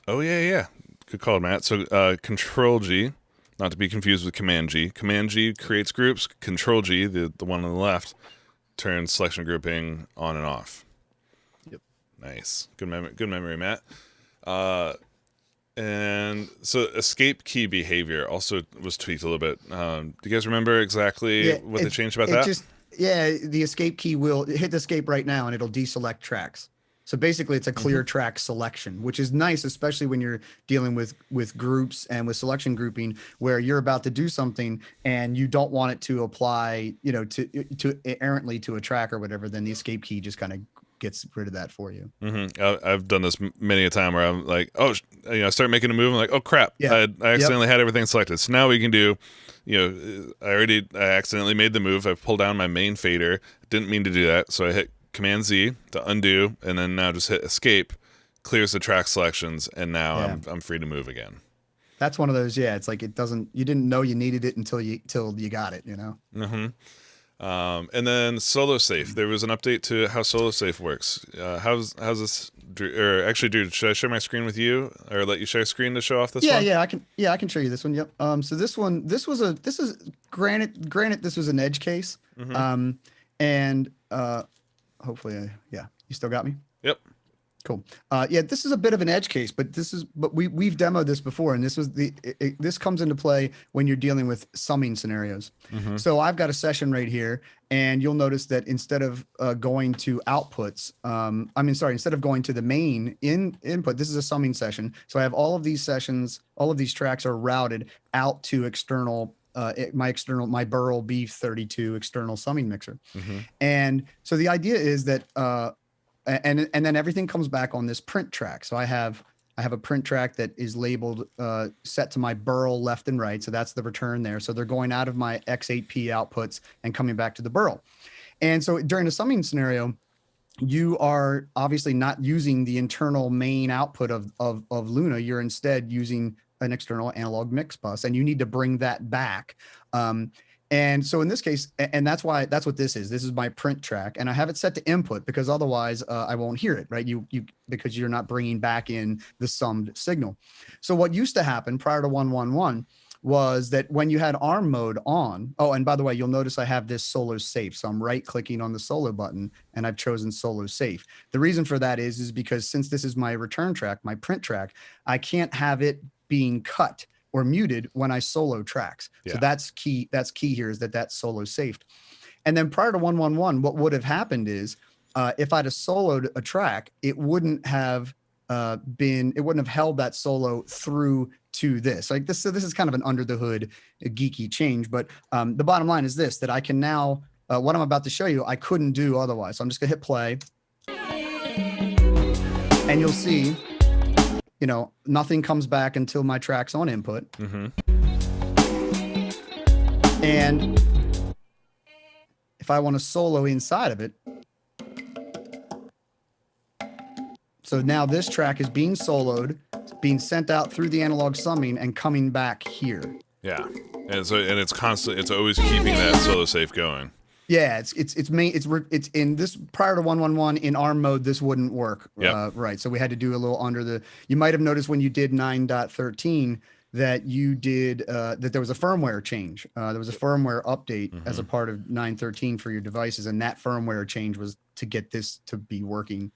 Oh, yeah. Good call, Matt. So Control-G, not to be confused with Command-G. Command-G creates groups. Control-G, the one on the left, turns selection grouping on and off. Yep. Nice. Good memory, Matt. And so escape key behavior also was tweaked a little bit. Do you guys remember exactly what they changed about that? The escape key will hit the escape right now and it'll deselect tracks. So basically it's a clear track selection, which is nice, especially when you're dealing with groups and with selection grouping, where you're about to do something and you don't want it to apply, to errantly to a track or whatever. Then the escape key just kind of gets rid of that for you. I've done this many a time where I'm like, I start making a move. I'm like, oh crap, I accidentally had everything selected. So now we can do, I accidentally made the move. I've pulled down my main fader. Didn't mean to do that. So I hit Command Z to undo, and then now just hit escape, clears the track selections, and now I'm free to move again. That's one of those. Yeah, it's like you didn't know you needed it until you got it. And then solo safe. There was an update to how solo safe works. How's this Drew, or actually, Drew, should I share my screen with you, or let you share screen to show off this one? Yeah, I can. Yeah, I can show you this one. Yep. So this one, this is granted, this was an edge case. And hopefully, yeah, you still got me. Yep. Cool. Yeah, this is a bit of an edge case, but we've demoed this before, and this comes into play when you're dealing with summing scenarios. So I've got a session right here, and you'll notice that instead of going to outputs, instead of going to the main input, this is a summing session. So I have all of these sessions, all of these tracks are routed out to external. My Burl B32 external summing mixer, and so the idea is that. And then everything comes back on this print track. So I have a print track that is labeled set to my Burl left and right. So that's the return there. So they're going out of my X8P outputs and coming back to the Burl. And so during a summing scenario, you are obviously not using the internal main output of Luna. You're instead using an external analog mix bus, and you need to bring that back. And so in this case, and that's what this is. This is my print track, and I have it set to input because otherwise I won't hear it, right? Because you're not bringing back in the summed signal. So what used to happen prior to 111 was that when you had ARM mode on, oh, and by the way, you'll notice I have this solo safe. So I'm right clicking on the solo button and I've chosen solo safe. The reason for that is because since this is my return track, my print track, I can't have it being cut or muted when I solo tracks. Yeah. So that's key. That's key here is that's solo saved. And then prior to 111, what would have happened is if I'd have soloed a track, it wouldn't have held that solo through to this. Like this, so this is kind of an under the hood geeky change, but the bottom line is this, that I can now, what I'm about to show you, I couldn't do otherwise. So I'm just gonna hit play and you'll see, nothing comes back until my track's on input. And if I want to solo inside of it, so now this track is being soloed, being sent out through the analog summing and coming back here. Yeah, and it's constant. It's always keeping that solo safe going. Yeah, it's in this prior to 111 in ARM mode. This wouldn't work, right? So we had to do a little under the. You might have noticed when you did 9.13 that you did that there was a firmware change. There was a firmware update as a part of 9.13 for your devices, and that firmware change was to get this to be working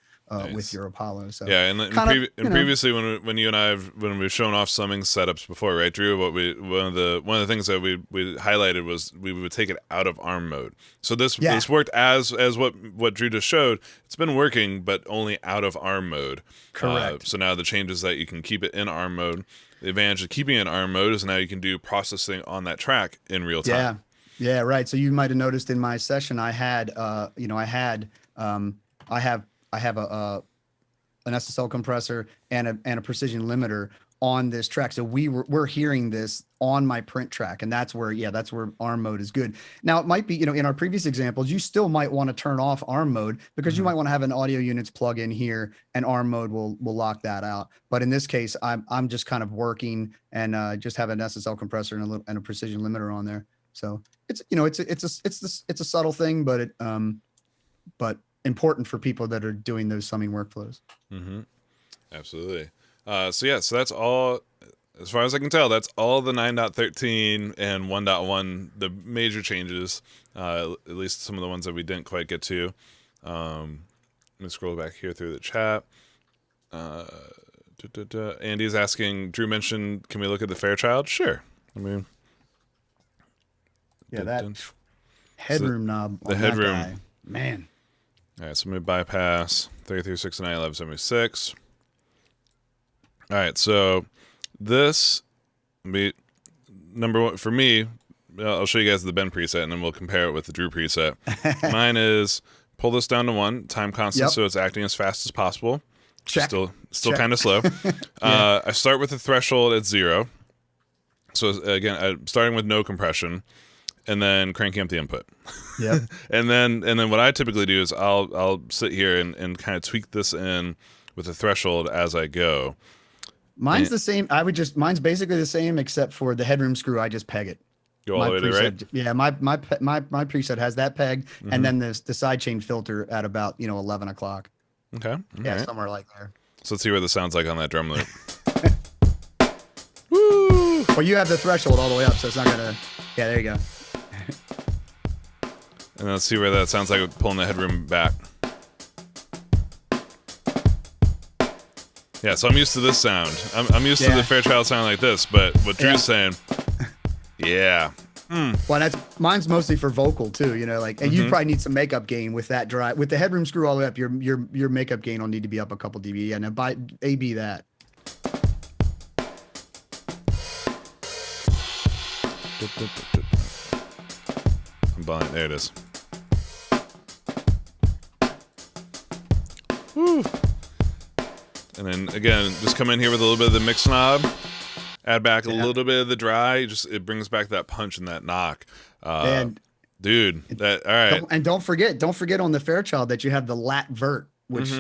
with your Apollo. So yeah, and previously when you and I when we've shown off summing setups before, right, Drew? One of the things that we highlighted was we would take it out of ARM mode. So this worked as what Drew just showed. It's been working, but only out of ARM mode. Correct. So now the change is that you can keep it in ARM mode. The advantage of keeping it in ARM mode is now you can do processing on that track in real time. Yeah, right. So you might have noticed in my session I have an SSL compressor and a precision limiter on this track. So we're hearing this on my print track, and that's where ARM mode is good. Now it might be, in our previous examples, you still might want to turn off ARM mode because you might want to have an audio units plug in here, and ARM mode will lock that out. But in this case, I'm just kind of working and just have an SSL compressor and a precision limiter on there. So it's a subtle thing, but important for people that are doing those summing workflows. Absolutely. So that's all, as far as I can tell, that's all the 9.13 and 1.1, the major changes, at least some of the ones that we didn't quite get to. Let me scroll back here through the chat. Andy's asking, Drew mentioned, can we look at the Fairchild? Sure. That headroom knob. The headroom. Man. All right, so let me bypass 3369 1176. All right, so this number one for me. I'll show you guys the Ben preset, and then we'll compare it with the Drew preset. Mine is pull this down to 1 time constant, so it's acting as fast as possible. Check. Still kind of slow. I start with the threshold at 0. So again, I'm starting with no compression, and then cranking up the input. Yep. and then what I typically do is I'll sit here and kind of tweak this in with the threshold as I go. Mine's the same. Mine's basically the same except for the headroom screw. I just peg it. Go all the way to right? Yeah, my preset has that pegged, and then the sidechain filter at about 11 o'clock. Okay. Yeah, All right. somewhere like there. So let's see what this sounds like on that drum loop. Woo! Well, you have the threshold all the way up, so it's not gonna. Yeah, there you go. And let's see where that sounds like pulling the headroom back. Yeah, so I'm used to this sound. I'm used to the Fairchild sound like this, but what Drew's saying, yeah. Well, mine's mostly for vocal too, you know, like, and you probably need some makeup gain with that drive. With the headroom screw all the way up, your makeup gain will need to be up a couple dB. And by AB that. I'm blind. There it is. Woo. And then again, just come in here with a little bit of the mix knob. Add back a little bit of the dry. It brings back that punch and that knock. And dude, that all right. And don't forget on the Fairchild that you have the lat vert, which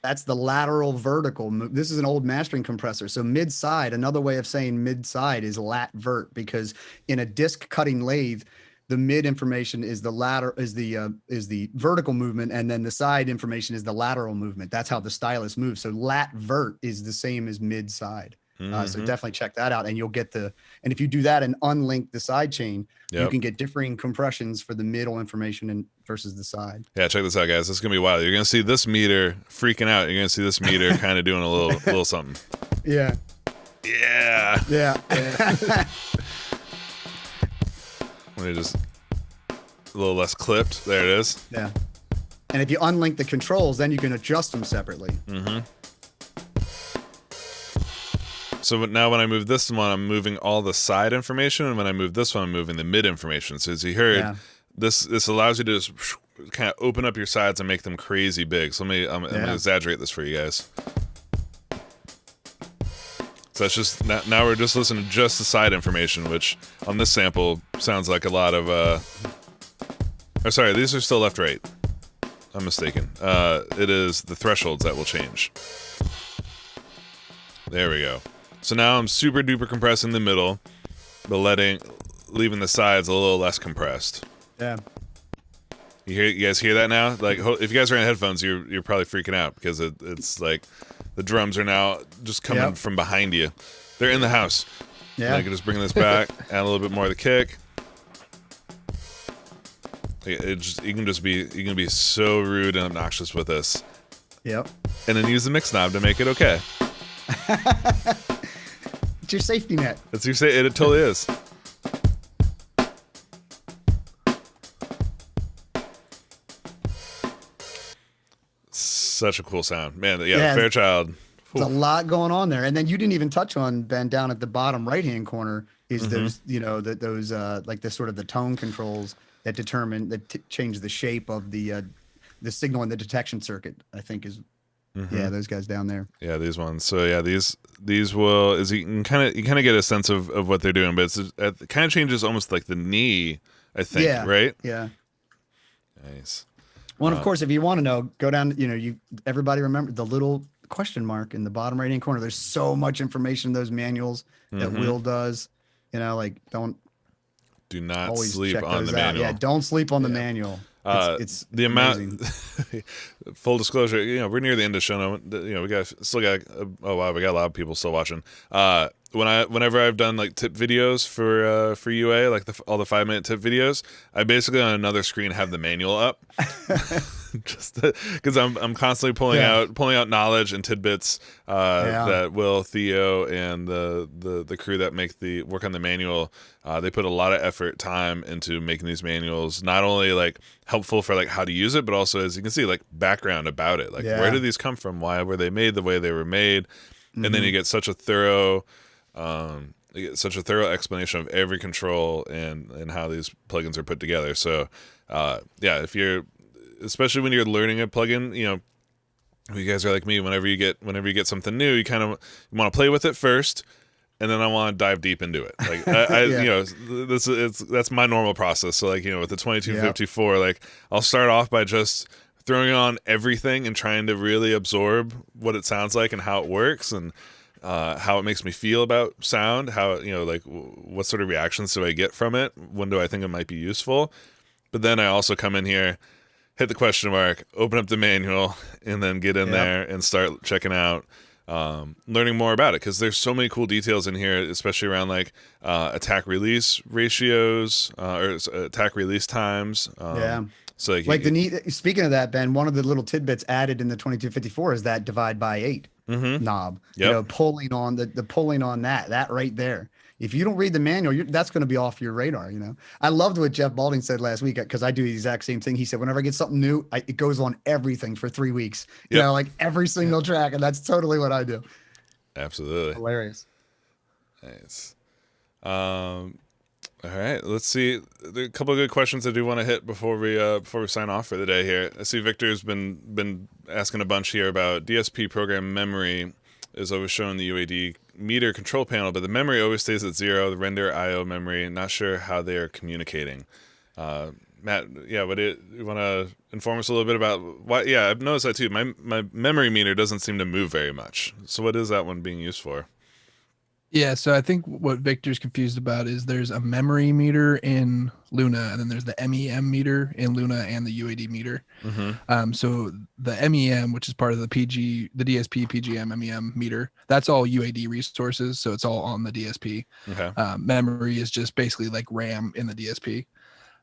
that's the lateral vertical. This is an old mastering compressor. So mid side, another way of saying mid side is lat vert, because in a disc cutting lathe, the mid information is the vertical movement, and then the side information is the lateral movement. That's how the stylus moves. So lat vert is the same as mid side. So definitely check that out, and you'll get and if you do that and unlink the side chain, you can get differing compressions for the middle information and versus the side. Yeah, check this out, guys. This is gonna be wild. You're gonna see this meter freaking out. You're gonna see this meter kind of doing a little something. Yeah. Yeah. Yeah. Let me just a little less clipped. There it is. Yeah. And if you unlink the controls, then you can adjust them separately. So now when I move this one, I'm moving all the side information, and when I move this one, I'm moving the mid information. So as you heard, this allows you to just kind of open up your sides and make them crazy big. So I'm gonna exaggerate this for you guys. So that's just now we're just listening to just the side information, which on this sample sounds like a lot of oh, sorry, these are still left right. I'm mistaken. It is the thresholds that will change. There we go. So now I'm super duper compressing the middle, but leaving the sides a little less compressed. Yeah. You guys hear that now? Like, if you guys are in headphones, you're probably freaking out because it's like the drums are now just coming from behind you. They're in the house. Yeah. And I can just bring this back, add a little bit more of the kick. You can be so rude and obnoxious with this. Yep. And then use the mix knob to make it okay. It's your safety net. It totally is. Such a cool sound, man. Yeah, Fairchild. There's a lot going on there, and then you didn't even touch on, Ben, down at the bottom right hand corner is those like the sort of the tone controls that change the shape of the signal in the detection circuit. I think is those guys down there. Yeah, these ones. So yeah, these will you can kind of get a sense of what they're doing, but it kind of changes almost like the knee. I think, right? Yeah. Nice. Well, and of course, if you want to know, go down. Everybody remember the little question mark in the bottom right hand corner. There's so much information in those manuals that Will does. Do not sleep on the manual. Yeah, don't sleep on the manual. It's the amazing. amount. Full disclosure, we're near the end of the show. We got a lot of people still watching. Whenever I've done like tip videos for UA, like all the 5-minute tip videos, I basically on another screen have the manual up, just because I'm constantly pulling out knowledge and tidbits that Will, Theo, and the crew that work on the manual. They put a lot of effort, time into making these manuals, not only like helpful for like how to use it, but also, as you can see, like background about it. Like where did these come from? Why were they made the way they were made? And then you get such a thorough explanation of every control and how these plugins are put together. So especially when you're learning a plugin, you guys are like me. Whenever you get something new, you kind of want to play with it first, and then I want to dive deep into it. Like that's my normal process. So like with the 2254, like I'll start off by just throwing on everything and trying to really absorb what it sounds like and how it works and how it makes me feel about sound, how like what sort of reactions do I get from it, when do I think it might be useful. But then I also come in here hit the question mark, open up the manual, and then get in there and start checking out, learning more about it, because there's so many cool details in here, especially around like attack release ratios or attack release times. So like speaking of that, Ben, one of the little tidbits added in the 2254 is that divide by 8 knob. Yep. You know, pulling on the pulling on that right there. If you don't read the manual, that's going to be off your radar. You know, I loved what Jeff Balding said last week, because I do the exact same thing. He said, whenever I get something new, it goes on everything for 3 weeks. You know, like every single track, and that's totally what I do. Absolutely Hilarious. Nice. All right, let's see. There are a couple of good questions I do want to hit before we sign off for the day here. I see Victor's been asking a bunch here about DSP program memory is always showing the UAD meter control panel, but the memory always stays at 0. The render IO memory, not sure how they are communicating. Matt, you want to inform us a little bit about why? Yeah, I've noticed that too. My memory meter doesn't seem to move very much. So what is that one being used for? Yeah, so I think what Victor's confused about is there's a memory meter in Luna, and then there's the MEM meter in Luna and the UAD meter. So the MEM, which is part of the DSP, PGM, MEM meter, that's all UAD resources, so it's all on the DSP. Okay. Memory is just basically like RAM in the DSP.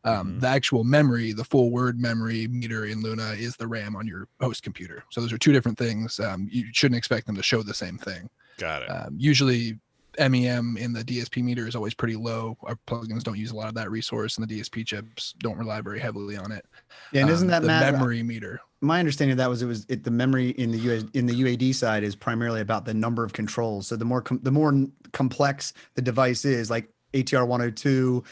The actual memory, the full word memory meter in Luna, is the RAM on your host computer. So those are two different things. You shouldn't expect them to show the same thing. Got it. Usually MEM in the DSP meter is always pretty low. Our plugins don't use a lot of that resource, and the DSP chips don't rely very heavily on it. Yeah, and isn't that the Matt, memory meter? My understanding of that was the memory in the UAD side is primarily about the number of controls. So the more complex the device is, like ATR 102,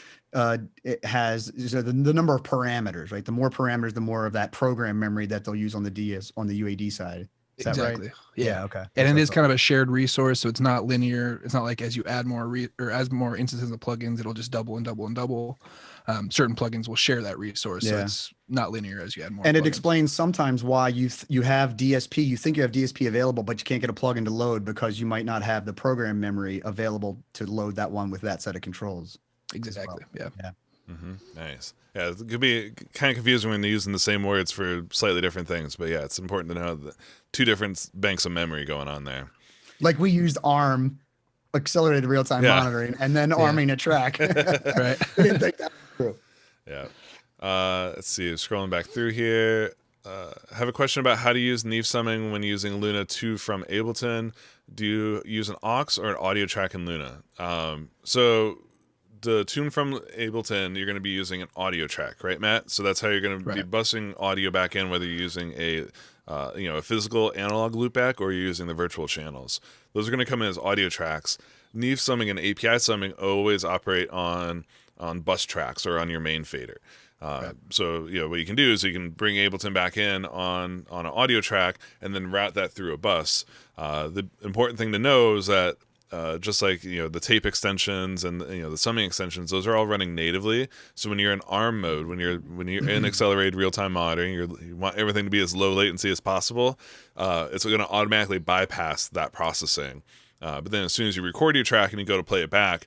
it has the number of parameters, right? The more parameters, the more of that program memory that they'll use on the UAD side. Is that Exactly. right? Yeah. Okay. And it is kind of a shared resource, so it's not linear. It's not like as you add more more instances of plugins, it'll just double and double and double. Certain plugins will share that resource, so it's not linear as you add more. And plugins. It explains sometimes why you have DSP. You think you have DSP available, but you can't get a plugin to load because you might not have the program memory available to load that one with that set of controls. Exactly. Well. Yeah. Nice. Yeah, it could be kind of confusing when they're using the same words for slightly different things, but yeah, it's important to know the two different banks of memory going on there. Like we used ARM, accelerated real-time monitoring, and then arming a track. Right. I didn't think that was true. Yeah. Let's see. Scrolling back through here. I have a question about how to use Neve summing when using Luna 2 from Ableton. Do you use an aux or an audio track in Luna? So the tune from Ableton, you're going to be using an audio track, right, Matt? So that's how you're going to be busting audio back in, whether you're using a physical analog loopback or you're using the virtual channels. Those are going to come in as audio tracks. Neve summing and API summing always operate on bus tracks or on your main fader. So what you can do is you can bring Ableton back in on an audio track and then route that through a bus. The important thing to know is that just like the tape extensions and the summing extensions, those are all running natively. So when you're in ARM mode, when you're in accelerated real-time monitoring, you want everything to be as low latency as possible. It's going to automatically bypass that processing. But then as soon as you record your track and you go to play it back,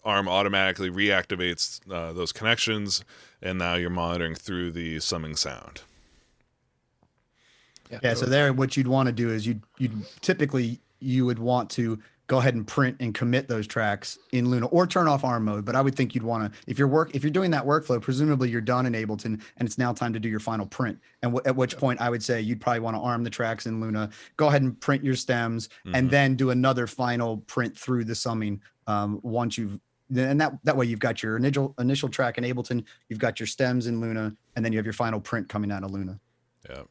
ARM automatically reactivates those connections, and now you're monitoring through the summing sound. Yeah. So there, what you'd want to do is you would want to go ahead and print and commit those tracks in Luna or turn off ARM mode. But I would think you'd want to, if you're doing that workflow, presumably you're done in Ableton and it's now time to do your final print. And at which point I would say you'd probably want to arm the tracks in Luna, go ahead and print your stems, and then do another final print through the summing. Once you've, and that way you've got your initial track in Ableton, you've got your stems in Luna, and then you have your final print coming out of Luna. Yeah.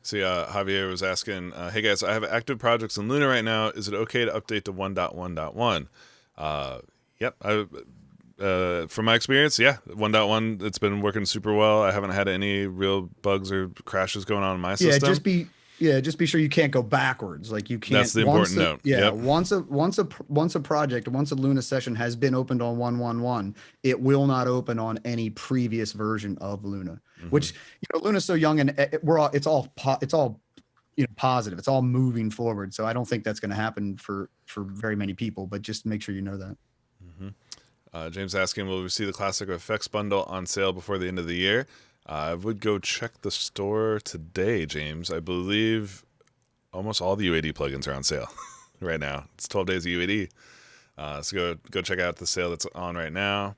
See, Javier was asking, hey guys, I have active projects in Luna right now. Is it okay to update to 1.1.1? Yep. From my experience, 1.1, it's been working super well. I haven't had any real bugs or crashes going on in my system. Just be sure you can't go backwards. Like you can't. That's the important note. Yeah. Yep. Once a project, once a Luna session has been opened on 1.1.1, it will not open on any previous version of Luna. Which Luna's so young and it's all positive. It's all moving forward. So I don't think that's going to happen for very many people. But just make sure you know that. James asking, will we see the Classic Effects bundle on sale before the end of the year? I would go check the store today, James. I believe almost all the UAD plugins are on sale right now. It's 12 days of UAD. So go check out the sale that's on right now.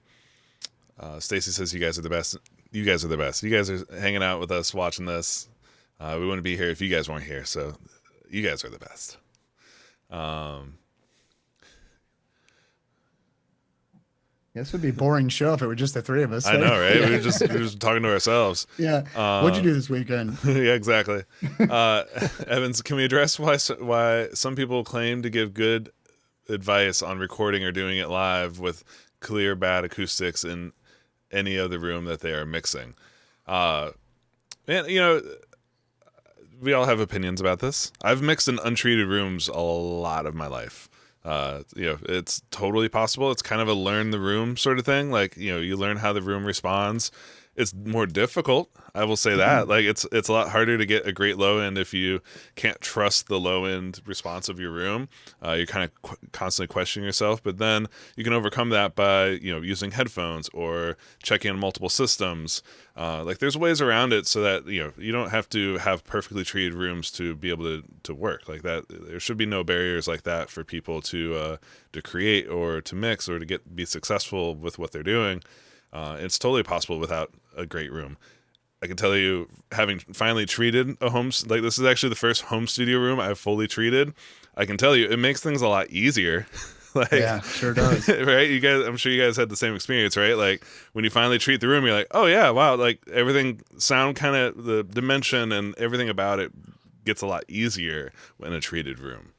Stacy says you guys are the best. You guys are the best. You guys are hanging out with us watching this. We wouldn't be here if you guys weren't here. So you guys are the best. This would be a boring show if it were just the three of us. I know, right? We were just talking to ourselves. Yeah. What'd you do this weekend? Yeah, exactly. Evans, can we address why some people claim to give good advice on recording or doing it live with clear bad acoustics in any other room that they are mixing? And we all have opinions about this. I've mixed in untreated rooms a lot of my life. It's totally possible. It's kind of a learn the room sort of thing. Like, you learn how the room responds. It's more difficult, I will say that. Like, it's a lot harder to get a great low end if you can't trust the low end response of your room. You're kind of constantly questioning yourself, but then you can overcome that by using headphones or checking on multiple systems. There's ways around it so that you don't have to have perfectly treated rooms to be able to work like that. There should be no barriers like that for people to create or to mix or to be successful with what they're doing. It's totally possible without a great room. I can tell you, having finally treated a home, this is actually the first home studio room I've fully treated. I can tell you, it makes things a lot easier. Yeah, sure does. Right? You guys, I'm sure you guys had the same experience, right? Like, when you finally treat the room, you're like, oh yeah, wow, like everything sound kind of the dimension and everything about it gets a lot easier in a treated room.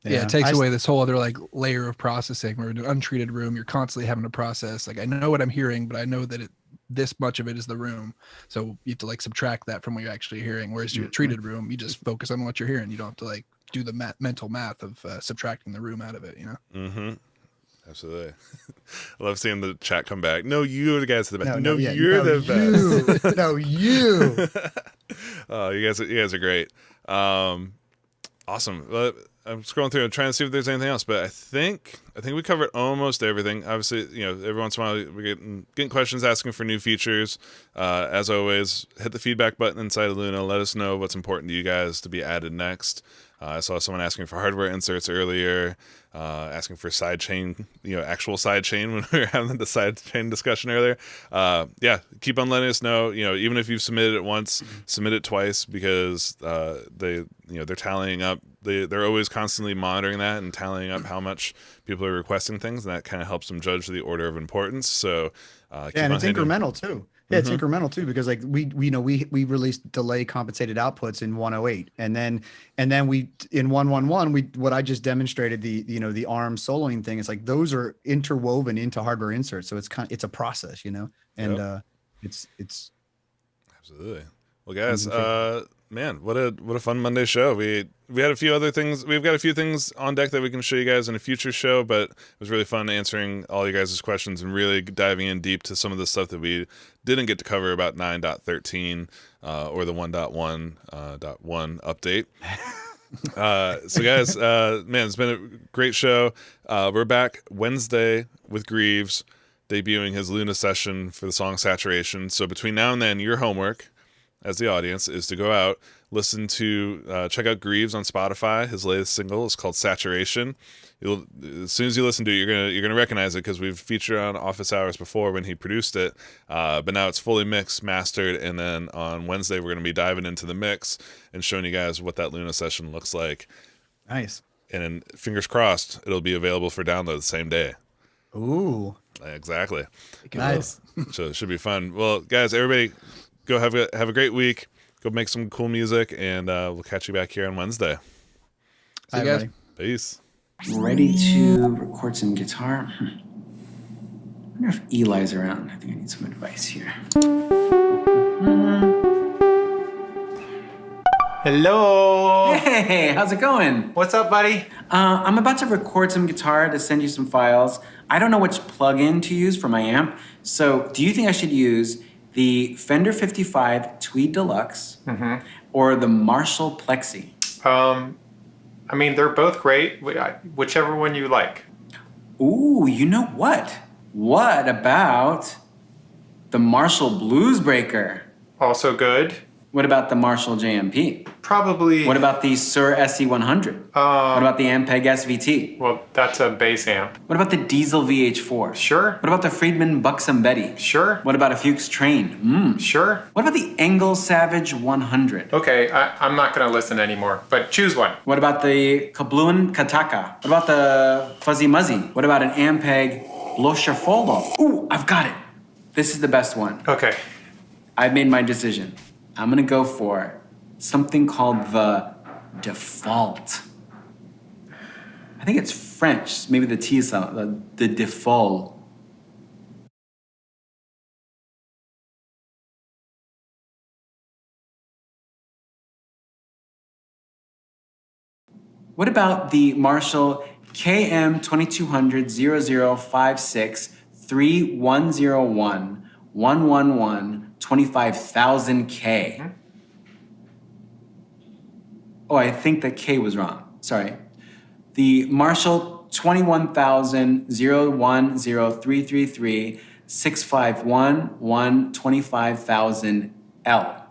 Yeah, it takes away this whole other layer of processing. Where in an untreated room, you're constantly having to process. Like, I know what I'm hearing, but I know that this much of it is the room. So you have to subtract that from what you're actually hearing. Whereas your treated room, you just focus on what you're hearing. You don't have to do the mental math of subtracting the room out of it. Mm-hmm. Absolutely. I love seeing the chat come back. No, you guys are the best. No, you're the best. No, you. Oh, you guys are great. Awesome. Well, I'm scrolling through and trying to see if there's anything else, but I think we covered almost everything. Obviously, every once in a while we're getting questions asking for new features. As always, hit the feedback button inside of Luna. Let us know what's important to you guys to be added next. I saw someone asking for hardware inserts earlier, asking for sidechain, actual sidechain when we were having the sidechain discussion earlier. Yeah, keep on letting us know. Even if you've submitted it once, submit it twice because they're tallying up. They're always constantly monitoring that and tallying up how much people are requesting things, and that kind of helps them judge the order of importance. So and it's incremental too. Yeah, it's incremental too because we released delay compensated outputs in 108, and then we in 111 what I just demonstrated the arm soloing thing. It's those are interwoven into hardware inserts, so it's a process, and it's absolutely. Well, guys, man, what a fun Monday show. We had a few other things. We've got a few things on deck that we can show you guys in a future show, but it was really fun answering all you guys' questions and really diving in deep to some of the stuff that we didn't get to cover about 9.13 or the 1.1.1 update. So guys, man, it's been a great show. We're back Wednesday with Greaves debuting his Luna session for the song Saturation. So between now and then, your homework as the audience is to go out, listen to, check out Greaves on Spotify. His latest single is called Saturation. As soon as you listen to it, you're gonna recognize it because we've featured on Office Hours before when he produced it. But now it's fully mixed, mastered, and then on Wednesday we're gonna be diving into the mix and showing you guys what that Luna session looks like. Nice. And then, fingers crossed, it'll be available for download the same day. Ooh. Exactly. Nice. So it should be fun. Well, guys, everybody, go have a great week. Go make some cool music, and we'll catch you back here on Wednesday. See you guys. Peace. Ready to record some guitar. I wonder if Eli's around. I think I need some advice here. Hello. Hey, how's it going? What's up, buddy? I'm about to record some guitar to send you some files. I don't know which plug-in to use for my amp. So do you think I should use the Fender 55 Tweed Deluxe or the Marshall Plexi? I mean, they're both great. Whichever one you like. Ooh, you know what? What about the Marshall Bluesbreaker? Also good. What about the Marshall JMP? Probably. What about the Sur SE100? What about the Ampeg SVT? Well, that's a bass amp. What about the Diesel VH4? Sure. What about the Friedman Buxom Betty? Sure. What about a Fuchs Train? Sure. What about the Engel Savage 100? Okay, I'm not going to listen anymore, but choose one. What about the Kabluan Kataka? What about the Fuzzy Muzzy? What about an Ampeg Loschafolo? Ooh, I've got it. This is the best one. Okay. I've made my decision. I'm gonna go for something called the Default. I think it's French. Maybe the T sound, the Default. What about the Marshall KM2200 0056 3101 111 25,000K? Oh, I think the K was wrong. Sorry. The Marshall 21,000 010333 651 125,000L.